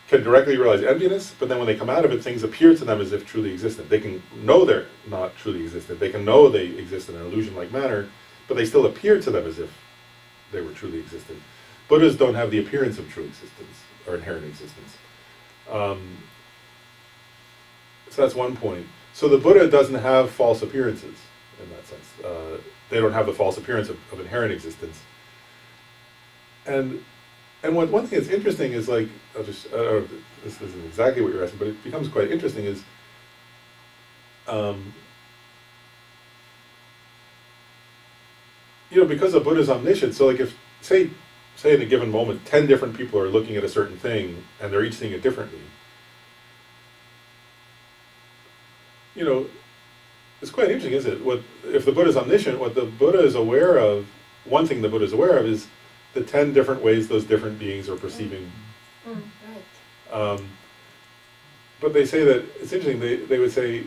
[SPEAKER 1] can directly realize emptiness, but then when they come out of it, things appear to them as if truly existent. They can know they're not truly existent. They can know they exist in an illusion-like manner, but they still appear to them as if they were truly existent. Buddhas don't have the appearance of true existence, or inherent existence. So that's one point. So the Buddha doesn't have false appearances, in that sense. They don't have the false appearance of inherent existence. And one thing that's interesting is, like, this isn't exactly what you're asking, but it becomes quite interesting, is because a Buddha is omniscient, so like if, say in a given moment, 10 different people are looking at a certain thing, and they're each seeing it differently, it's quite interesting, isn't it? If the Buddha is omniscient, what the Buddha is aware of, one thing the Buddha is aware of is the 10 different ways those different beings are perceiving.
[SPEAKER 6] Right.
[SPEAKER 1] But they say that, it's interesting, they would say,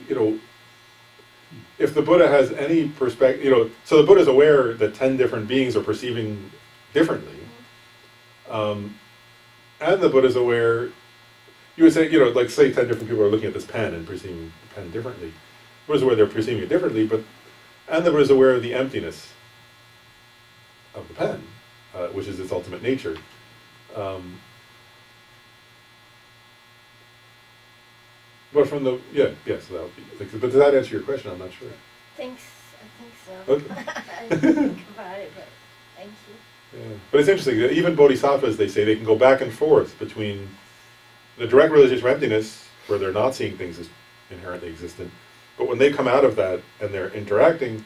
[SPEAKER 1] if the Buddha has any perspective, so the Buddha is aware that 10 different beings are perceiving differently, and the Buddha is aware, you would say, like say 10 different people are looking at this pen and perceiving the pen differently. The Buddha is aware they're perceiving it differently, and the Buddha is aware of the emptiness of the pen, which is its ultimate nature. But from the, so that would be, but does that answer your question? I'm not sure.
[SPEAKER 6] I think so.
[SPEAKER 1] Okay.
[SPEAKER 6] I didn't think about it, but thank you.
[SPEAKER 1] Yeah. But it's interesting that even bodhisattvas, they say, they can go back and forth between the direct realization of emptiness, where they're not seeing things as inherently existent, but when they come out of that and they're interacting,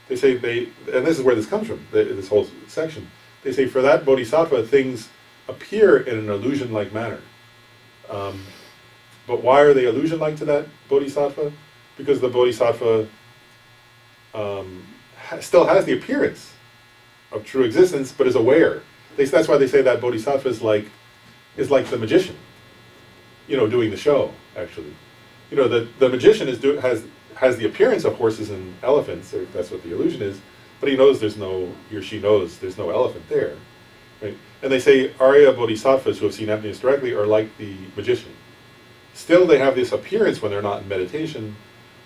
[SPEAKER 1] they say and this is where this comes from, this whole section, they say for that bodhisattva, things appear in an illusion-like manner. But why are they illusion-like to that bodhisattva? Because the bodhisattva still has the appearance of true existence, but is aware. That's why they say that bodhisattva is like the magician, doing the show, actually. The magician has the appearance of horses and elephants, or that's what the illusion is, but he or she knows there's no elephant there. Right? And they say Arya bodhisattvas who have seen emptiness directly are like the magician. Still, they have this appearance when they're not in meditation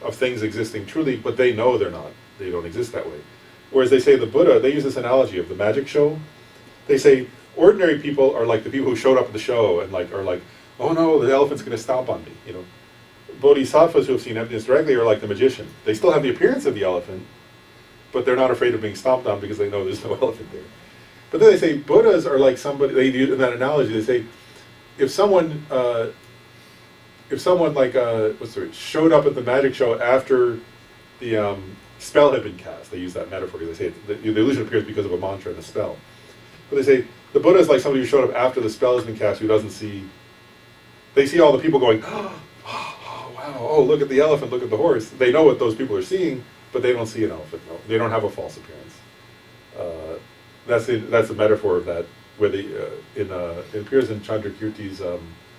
[SPEAKER 1] of things existing truly, but they know they don't exist that way. Whereas they say the Buddha, they use this analogy of the magic show. They say ordinary people are like the people who showed up at the show and are like, oh no, the elephant's going to stomp on me. Bodhisattvas who have seen emptiness directly are like the magician. They still have the appearance of the elephant, but they're not afraid of being stomped on because they know there's no elephant there. But then they say Buddhas are like somebody, they use in that analogy, they say, if someone showed up at the magic show after the spell had been cast, they use that metaphor, they say the illusion appears because of a mantra and a spell. But they say the Buddha is like somebody who showed up after the spell has been cast, who doesn't see, they see all the people going, oh wow, oh look at the elephant, look at the horse. They know what those people are seeing, but they don't see an elephant, no. They don't have a false appearance. That's a metaphor of that, where it appears in Chandrakirti's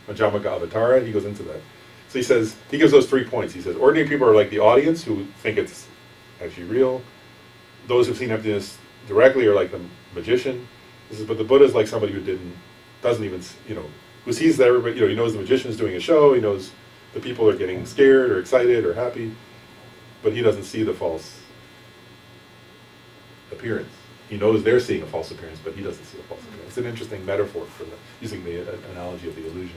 [SPEAKER 1] Majjhimaka Avatara. He goes into that. So he says, he gives those 3 points. He says, ordinary people are like the audience who think it's actually real. Those who've seen emptiness directly are like the magician. He says, but the Buddha is like somebody who doesn't even, who sees that everybody, he knows the magician is doing a show, he knows the people are getting scared or excited or happy, but he doesn't see the false appearance. he knows they're seeing a false appearance, but he doesn't see a false appearance. It's an interesting metaphor for using the analogy of the illusion.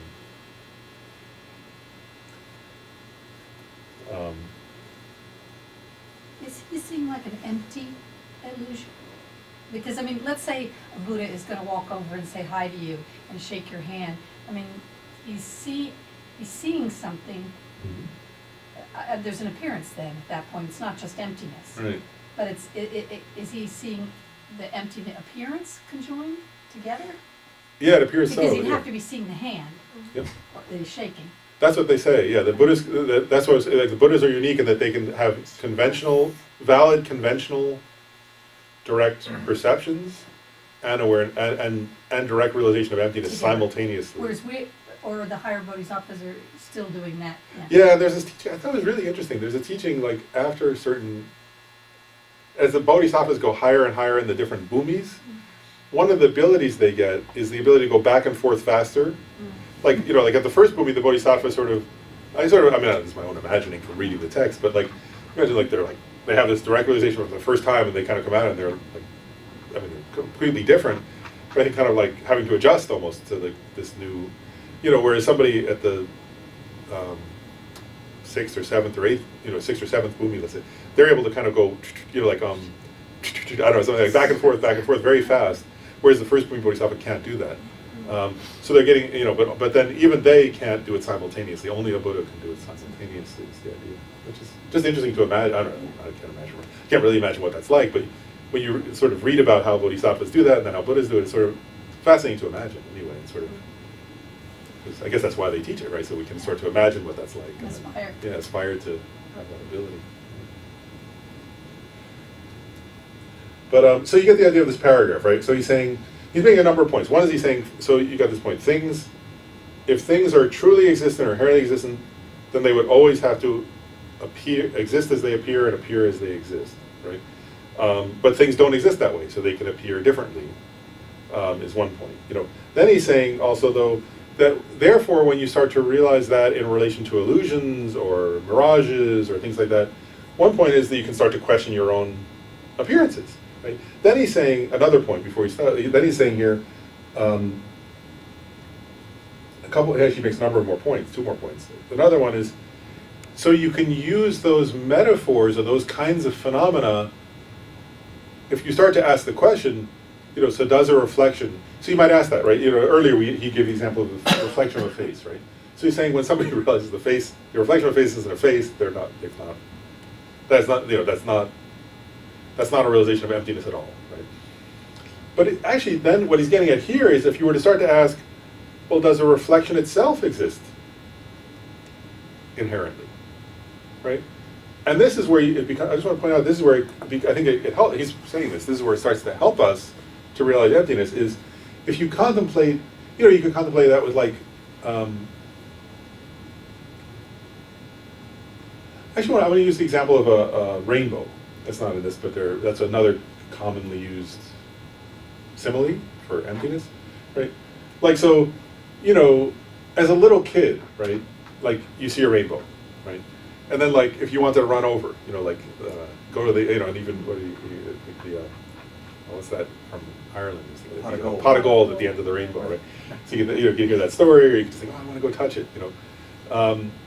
[SPEAKER 8] Is he seeing like an empty illusion? Because, I mean, let's say a Buddha is going to walk over and say hi to you and shake your hand. I mean, he's seeing something. There's an appearance then at that point. It's not just emptiness.
[SPEAKER 1] Right.
[SPEAKER 8] But is he seeing the empty appearance conjoined together?
[SPEAKER 1] Yeah, it appears so.
[SPEAKER 8] Because he'd
[SPEAKER 1] yeah.
[SPEAKER 8] have to be seeing the hand
[SPEAKER 1] Yep.
[SPEAKER 8] that he's shaking.
[SPEAKER 1] That's what they say. Yeah, the Buddhists. That's what like, the Buddhists are unique in that they can have valid conventional, direct perceptions, and and direct realization of emptiness
[SPEAKER 8] Together.
[SPEAKER 1] simultaneously.
[SPEAKER 8] Whereas the higher bodhisattvas are still doing that.
[SPEAKER 1] Yeah, there's this teaching. I thought it was really interesting. There's a teaching like after certain, as the bodhisattvas go higher and higher in the different bhumis, one of the abilities they get is the ability to go back and forth faster. Like, you know, like at the first movie, the bodhisattva I mean, this is my own imagining from reading the text, but like, imagine like they have this direct realization for the first time and they kind of come out and they're like, I mean, they're completely different, but I think kind of like having to adjust almost to like this new, you know, whereas somebody at the 6th or 7th or 8th, you know, 6th or 7th bhumi, let's say, they're able to kind of go, you know, like, I don't know, something like back and forth very fast, whereas the first bhumi bodhisattva can't do that. So they're getting, you know, but then even they can't do it simultaneously. Only a Buddha can do it simultaneously. Is the idea, which is just interesting to imagine. I don't know. I can't really imagine what that's like. But when you sort of read about how bodhisattvas do that and then how Buddhas do it, it's sort of fascinating to imagine. Anyway, it's sort of. I guess that's why they teach it, right? So we can start to imagine what that's like.
[SPEAKER 8] Aspire.
[SPEAKER 1] Yeah, aspire to have that ability. But so you get the idea of this paragraph, right? So he's saying. He's making a number of points. One is he's saying, so you got this point, if things are truly existent or inherently existent, then they would always have to exist as they appear and appear as they exist, right? But things don't exist that way, so they can appear differently, is one point. You know. Then he's saying also, though, that therefore when you start to realize that in relation to illusions or mirages or things like that, one point is that you can start to question your own appearances. Right? Then he's saying another point before he starts. Then he's saying here, he actually makes a number of more points, 2 more points. Another one is, so you can use those metaphors or those kinds of phenomena. If you start to ask the question, you know, so does a reflection? So you might ask that, right? You know, earlier he gave the example of the reflection of a face, right? So he's saying when somebody realizes the reflection of a face isn't a face, that's not a realization of emptiness at all, right? But actually, then what he's getting at here is if you were to start to ask, well, does a reflection itself exist inherently, right? And this is where I just want to point out, this is where I think it helps. He's saying this is where it starts to help us to realize emptiness. Is if you contemplate, you know, you can contemplate that with like. Actually, I want to use the example of a rainbow. That's not in this, but that's another commonly used simile for emptiness, right? Like, so, you know, as a little kid, right, like, you see a rainbow, right? And then, like, if you wanted to run over, you know, like, go to the, you know, and even, what's that from Ireland?
[SPEAKER 2] Pot of gold.
[SPEAKER 1] Pot of gold at the end of the rainbow, right? So you can hear that story, or you can just think, oh, I want to go touch it, you know?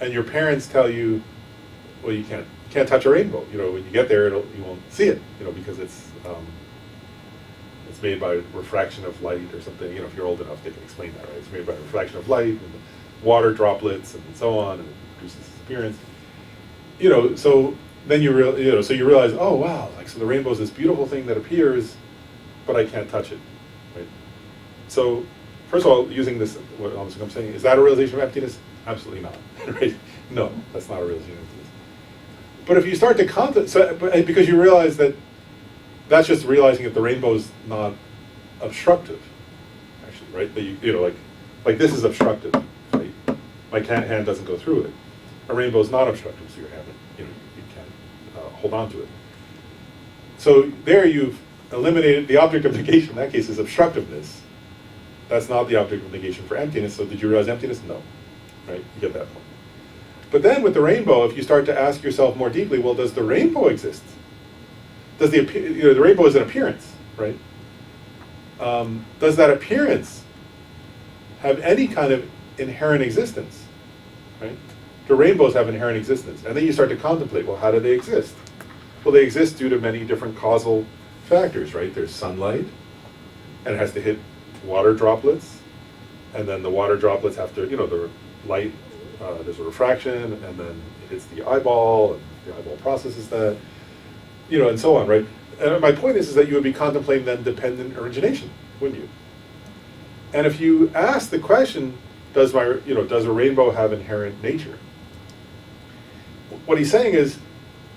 [SPEAKER 1] And your parents tell you, well, you can't touch a rainbow. You know, when you get there, you won't see it. You know, because it's made by refraction of light or something. You know, if you're old enough, they can explain that, right? It's made by refraction of light and water droplets and so on, and it produces this appearance. You know, so then you realize, oh wow, like so the rainbow is this beautiful thing that appears, but I can't touch it, right? So first of all, using this, what I'm saying, is that a realization of emptiness? Absolutely not, right? No, that's not a realization of emptiness. But if you start to contemplate, because you realize that that's just realizing that the rainbow is not obstructive, actually, right? That you know, like this is obstructive, right? My hand doesn't go through it. A rainbow is not obstructive, so you can't hold on to it. So there you've eliminated the object of negation. In that case, is obstructiveness. That's not the object of negation for emptiness. So did you realize emptiness? No, right? You get that point. But then with the rainbow, if you start to ask yourself more deeply, well, does the rainbow exist? Does the rainbow is an appearance, right? Does that appearance have any kind of inherent existence, right? Do rainbows have inherent existence? And then you start to contemplate, well, how do they exist? Well, they exist due to many different causal factors, right? There's sunlight, and it has to hit water droplets, and then the water droplets have to, the light, there's a refraction, and then it hits the eyeball, and the eyeball processes that, and so on, right? And my point is that you would be contemplating then dependent origination, wouldn't you? And if you ask the question, does a rainbow have inherent nature? What he's saying is,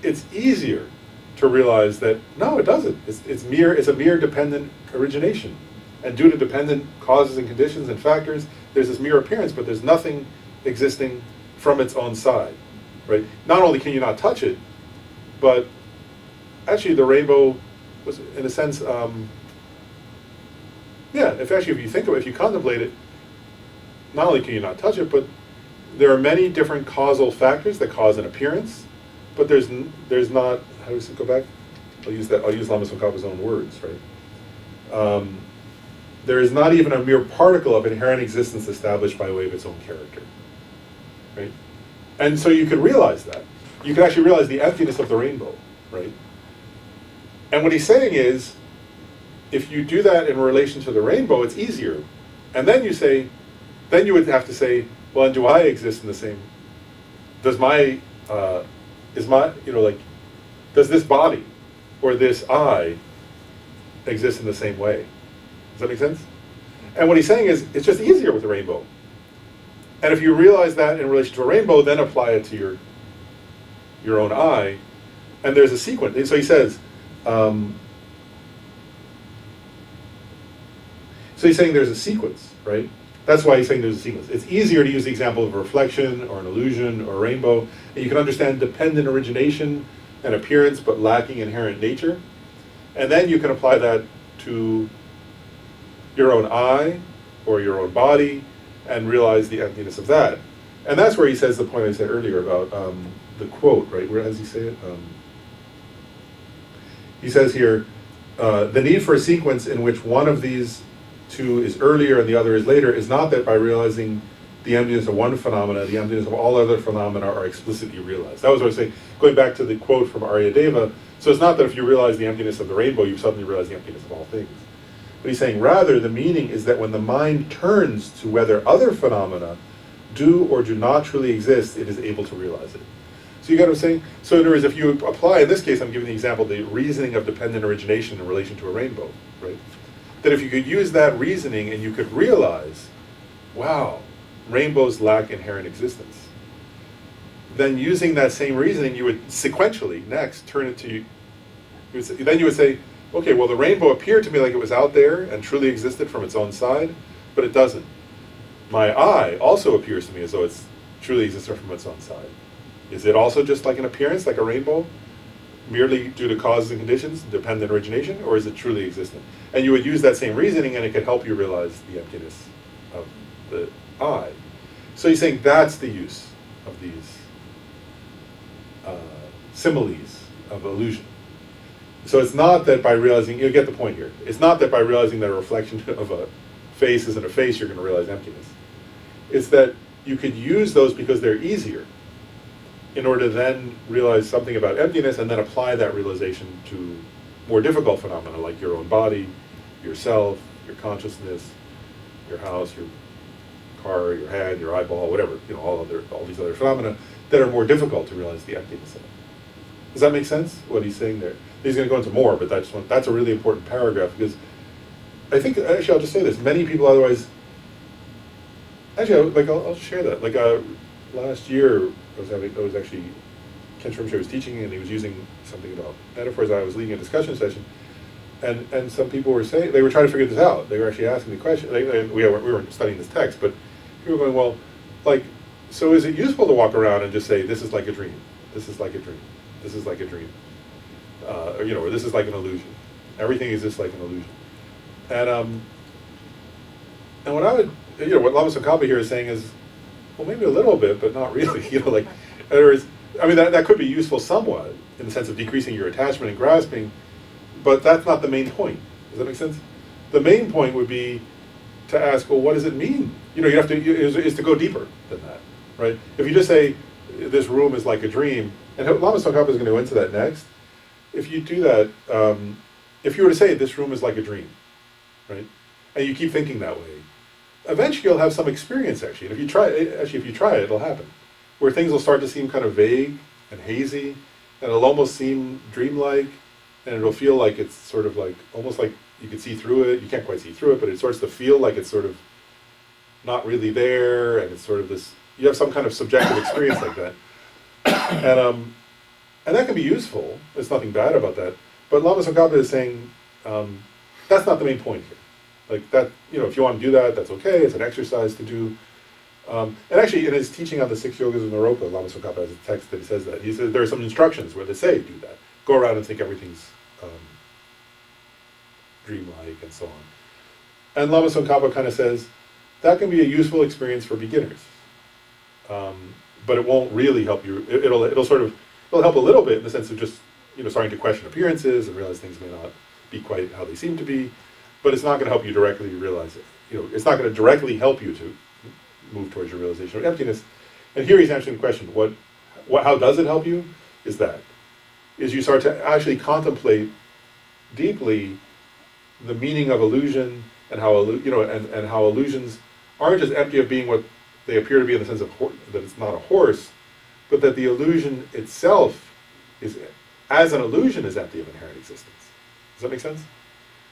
[SPEAKER 1] it's easier to realize that no, it doesn't. It's a mere dependent origination, and due to dependent causes and conditions and factors, there's this mere appearance, but there's nothing existing from its own side, right? Not only can you not touch it, but actually the rainbow was, in a sense, if you think of it, if you contemplate it, not only can you not touch it, but there are many different causal factors that cause an appearance, but there's not, how does it go back? I'll use Lama Tsongkhapa's own words, right? There is not even a mere particle of inherent existence established by way of its own character, right? And so you could realize that. You could actually realize the emptiness of the rainbow, right? And what he's saying is, if you do that in relation to the rainbow, it's easier. And then you would have to say, well, and do I exist in the same, does this body or this I exist in the same way? Does that make sense? And what he's saying is, it's just easier with the rainbow. And if you realize that in relation to a rainbow, then apply it to your own I, and there's a sequence. And so he says, so he's saying there's a sequence, right? That's why he's saying there's a sequence. It's easier to use the example of a reflection or an illusion or a rainbow, and you can understand dependent origination and appearance, but lacking inherent nature. And then you can apply that to your own I or your own body and realize the emptiness of that. And that's where he says the point I said earlier about the quote, right? Where does he say it? He says here, the need for a sequence in which one of these two is earlier and the other is later is not that by realizing the emptiness of one phenomena, the emptiness of all other phenomena are explicitly realized. That was what I was saying, going back to the quote from Aryadeva. So it's not that if you realize the emptiness of the rainbow, you suddenly realize the emptiness of all things. But he's saying, rather, the meaning is that when the mind turns to whether other phenomena do or do not truly exist, it is able to realize it. So you got what I'm saying? So in other words, if you apply, in this case, I'm giving the example, the reasoning of dependent origination in relation to a rainbow, right? That if you could use that reasoning and you could realize, wow, rainbows lack inherent existence, then using that same reasoning, you would sequentially next turn it to, then you would say, okay, well, the rainbow appeared to me like it was out there and truly existed from its own side, but it doesn't. My eye also appears to me as though it's truly existed from its own side. Is it also just like an appearance, like a rainbow, merely due to causes and conditions, dependent origination, or is it truly existent? And you would use that same reasoning and it could help you realize the emptiness of the I. So he's saying that's the use of these similes of illusion. So it's not that by realizing, you get the point here, it's not that by realizing that a reflection of a face isn't a face, you're going to realize emptiness. It's that you could use those because they're easier in order to then realize something about emptiness and then apply that realization to more difficult phenomena like your own body, yourself, your consciousness, your house, your car, your hand, your eyeball, whatever, all these other phenomena that are more difficult to realize the emptiness of. Does that make sense, what he's saying there? He's going to go into more, but that's a really important paragraph because I think, actually I'll just say this, many people otherwise, actually I'll share that. Like last year, I was actually, Ken Shrimshay was teaching and he was using something about metaphors. I was leading a discussion session and some people were saying, they were trying to figure this out. They were actually asking the question, we weren't studying this text, but people were going, well, so is it useful to walk around and just say, this is like a dream, this is like a dream, this is like a dream, or this is like an illusion. Everything is just like an illusion. And what I would, what Lama Tsongkhapa here is saying is, well, maybe a little bit, but not really. In other words, I mean, that could be useful somewhat in the sense of decreasing your attachment and grasping, but that's not the main point. Does that make sense? The main point would be to ask, well, what does it mean? You know, you have to, is to go deeper than that, right? If you just say, this room is like a dream, and Lama Tsongkhapa is going to go into that next. If you do that, if you were to say, this room is like a dream, right? And you keep thinking that way, eventually you'll have some experience actually. And if you try it, it'll happen. Where things will start to seem kind of vague and hazy, and it'll almost seem dreamlike, and it'll feel like it's sort of like, almost like you can see through it. You can't quite see through it, but it starts to feel like it's sort of not really there, and it's sort of this, you have some kind of subjective experience like that. And that can be useful. There's nothing bad about that. But Lama Tsongkhapa is saying, that's not the main point here. Like that, you know, if you want to do that, that's okay. It's an exercise to do. And actually, in his teaching on the 6 yogas of Naropa, Lama Tsongkhapa has a text that he says that. He says there are some instructions where they say do that. Go around and think everything's dreamlike and so on. And Lama Tsongkhapa kind of says that can be a useful experience for beginners, but it won't really help you. It'll help a little bit in the sense of just, you know, starting to question appearances and realize things may not be quite how they seem to be. But it's not going to help you directly realize it. You know, it's not going to directly help you to move towards your realization of emptiness. And here he's answering the question: how does it help you? Is you start to actually contemplate deeply the meaning of illusion and how and how illusions aren't just empty of being what they appear to be in the sense of that it's not a horse, but that the illusion itself is, as an illusion, is empty of inherent existence. Does that make sense?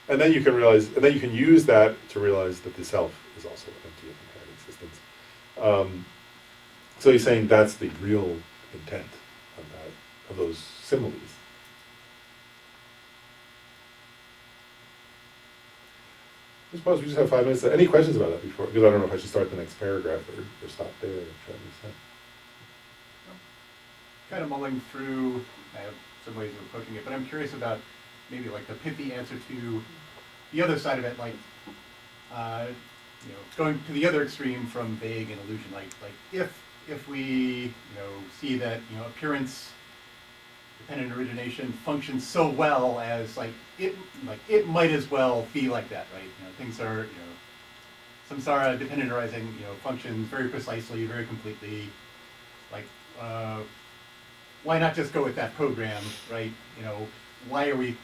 [SPEAKER 1] And then you can realize, and then you can use that to realize that the self is also empty of inherent existence. So he's saying that's the real intent of those similes. I suppose we just have 5 minutes. Any questions about that before? Because I don't know if I should start the next paragraph or stop there or try to decide.
[SPEAKER 4] Kind of mulling through, I have some ways of approaching it, but I'm curious about maybe like the pithy answer to the other side of it, like you know, going to the other extreme from vague and illusion, like if we, you know, see that, you know, appearance dependent origination functions so well as like it might as well be like that, right? You know, things are, you know, samsara dependent arising, you know, functions very precisely, very completely. Like, why not just go with that program, right? You know, why are we?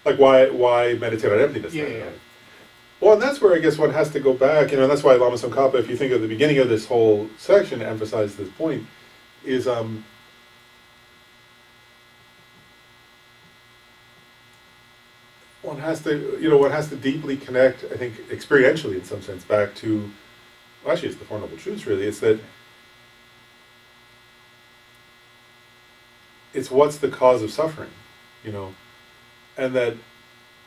[SPEAKER 1] Like why meditate on emptiness?
[SPEAKER 4] Yeah.
[SPEAKER 1] Well, and that's where I guess one has to go back, you know, and that's why Lama Tsongkhapa, if you think of the beginning of this whole section, emphasized this point, is one has to deeply connect, I think, experientially in some sense, back to, well, actually it's the Four Noble Truths really, it's that it's what's the cause of suffering, you know, and that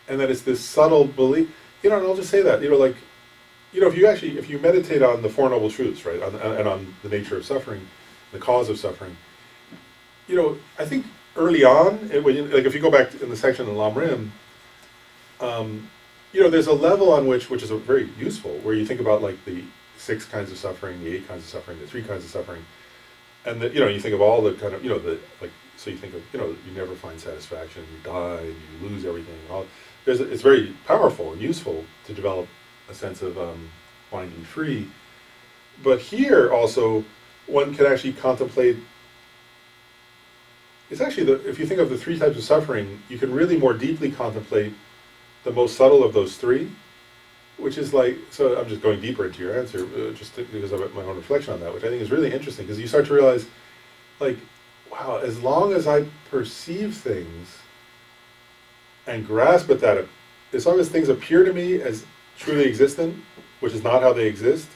[SPEAKER 1] it's this subtle belief, you know, and I'll just say that, you know, like, you know, if you meditate on the Four Noble Truths, right, and on the nature of suffering, the cause of suffering, you know, I think early on, like if you go back in the section in Lam Rim, you know, there's a level on which is very useful, where you think about like the 6 kinds of suffering, the 8 kinds of suffering, the 3 kinds of suffering, and you know, you think of all the kind of, you know, so you think of, you know, you never find satisfaction, you die, you lose everything. It's very powerful and useful to develop a sense of wanting to be free. But here also, one can actually contemplate. It's actually if you think of the 3 types of suffering, you can really more deeply contemplate the most subtle of those 3, which is like. So I'm just going deeper into your answer, just because of my own reflection on that, which I think is really interesting, because you start to realize, like, wow, as long as I perceive things and grasp at that, as long as things appear to me as truly existent, which is not how they exist,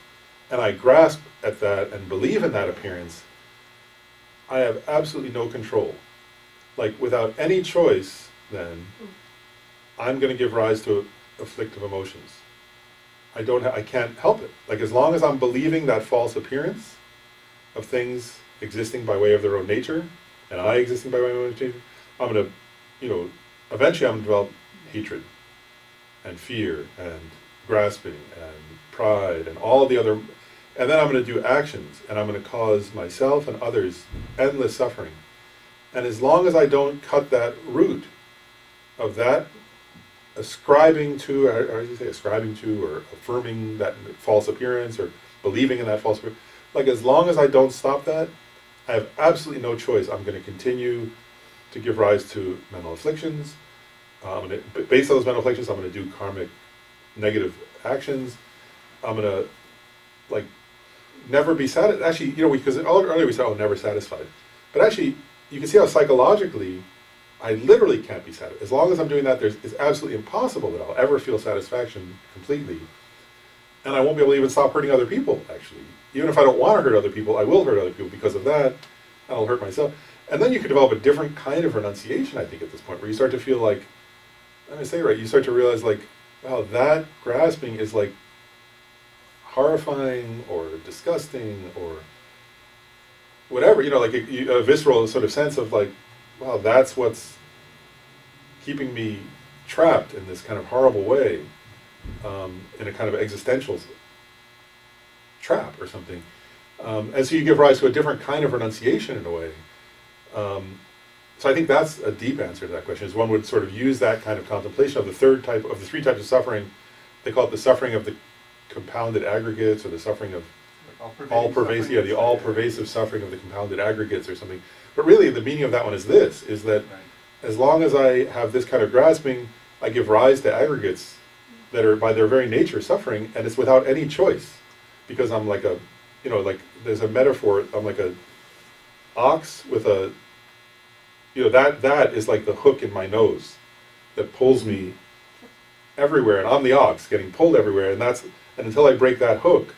[SPEAKER 1] and I grasp at that and believe in that appearance, I have absolutely no control. Like, without any choice, then, I'm going to give rise to afflictive emotions. I can't help it. Like, as long as I'm believing that false appearance of things existing by way of their own nature, and I existing by way of my own nature, I'm going to, you know, eventually I'm going to develop hatred, and fear, and grasping, and pride, and all of the other, and then I'm going to do actions, and I'm going to cause myself and others endless suffering. And as long as I don't cut that root of that ascribing to, or you say ascribing to, or affirming that false appearance, or believing in that false appearance, like as long as I don't stop that, I have absolutely no choice. I'm going to continue to give rise to mental afflictions. Based on those mental afflictions, I'm going to do karmic negative actions. I'm going to, like, never be satisfied. Actually, because earlier we said, oh, never satisfied. But actually, you can see how psychologically, I literally can't be satisfied. As long as I'm doing that, it's absolutely impossible that I'll ever feel satisfaction completely. And I won't be able to even stop hurting other people, actually. Even if I don't want to hurt other people, I will hurt other people because of that, and I'll hurt myself. And then you can develop a different kind of renunciation, I think, at this point, where you start to feel like, let me say right, you start to realize, like, wow, that grasping is, like, horrifying or disgusting or whatever, like a visceral sort of sense of, like, wow, that's what's keeping me trapped in this kind of horrible way, in a kind of existential trap or something. And so you give rise to a different kind of renunciation in a way. So I think that's a deep answer to that question, is one would sort of use that kind of contemplation of the three types of suffering. They call it the suffering of the compounded aggregates, or the suffering of the all-pervasive suffering of the compounded aggregates or something. But really the meaning of that one is this, is that as long as I have this kind of grasping, I give rise to aggregates that are by their very nature suffering, and it's without any choice. Because I'm like like there's a metaphor, I'm like a ox with a, that is like the hook in my nose that pulls me everywhere, and I'm the ox getting pulled everywhere, and until I break that hook,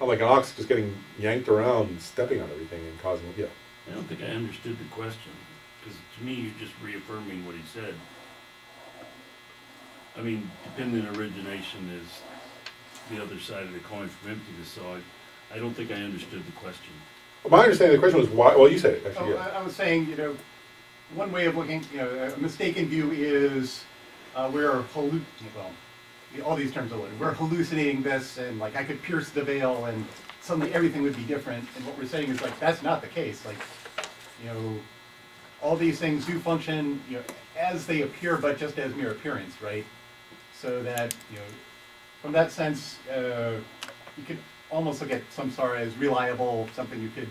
[SPEAKER 1] I'm like an ox just getting yanked around, stepping on everything and causing,
[SPEAKER 5] I don't think I understood the question, because to me, you're just reaffirming what he said. I mean, dependent origination is the other side of the coin from emptiness, so I don't think I understood the question.
[SPEAKER 1] My understanding of the question was why, well, you said it, actually,
[SPEAKER 4] I was saying, one way of looking, a mistaken view is all these terms are loaded. We're hallucinating this, and like I could pierce the veil, and suddenly everything would be different. And what we're saying is, like, that's not the case. Like, all these things do function, as they appear, but just as mere appearance, right? So that, from that sense, you could almost look at samsara as reliable, something you could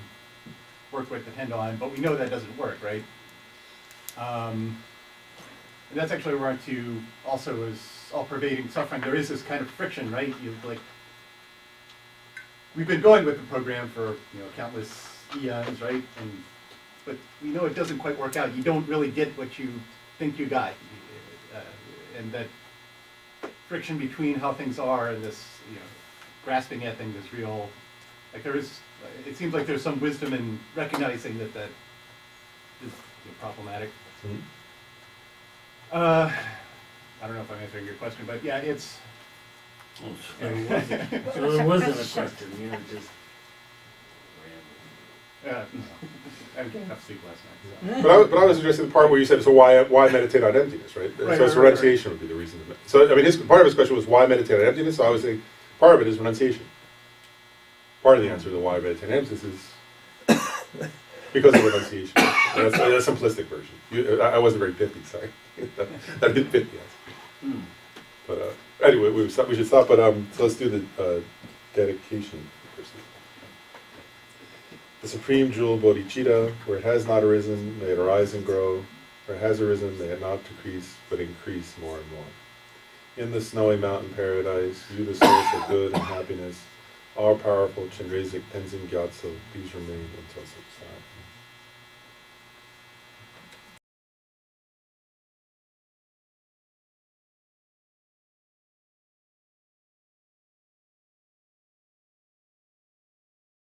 [SPEAKER 4] work with, depend on, but we know that doesn't work, right? And that's actually where we're into also is all-pervading suffering. There is this kind of friction, right? We've been going with the program for countless eons, right? But we know it doesn't quite work out. You don't really get what you think you got, and that friction between how things are and this grasping at things is real. Like it seems like there's some wisdom in recognizing that is problematic.
[SPEAKER 1] Mm-hmm.
[SPEAKER 4] I don't know if I'm answering your question, but yeah, it's.
[SPEAKER 5] Oh, so it wasn't a question, just
[SPEAKER 4] I didn't get enough sleep last night.
[SPEAKER 1] But I was addressing the part where you said, so why meditate on emptiness, right? So renunciation would be the reason. So I mean, part of his question was why meditate on emptiness. So I was saying part of it is renunciation. Part of the answer to why meditate on emptiness is because of renunciation. That's a simplistic version. I wasn't very pithy, sorry. That didn't fit yet. But anyway, we should stop. But so let's do the dedication. The supreme jewel bodhicitta, where it has not arisen, may it arise and grow. Where it has arisen, may it not decrease, but increase more and more. In the snowy mountain paradise, you the source of good and happiness, all powerful Chenrezig Tenzin Gyatso, please remain until such time.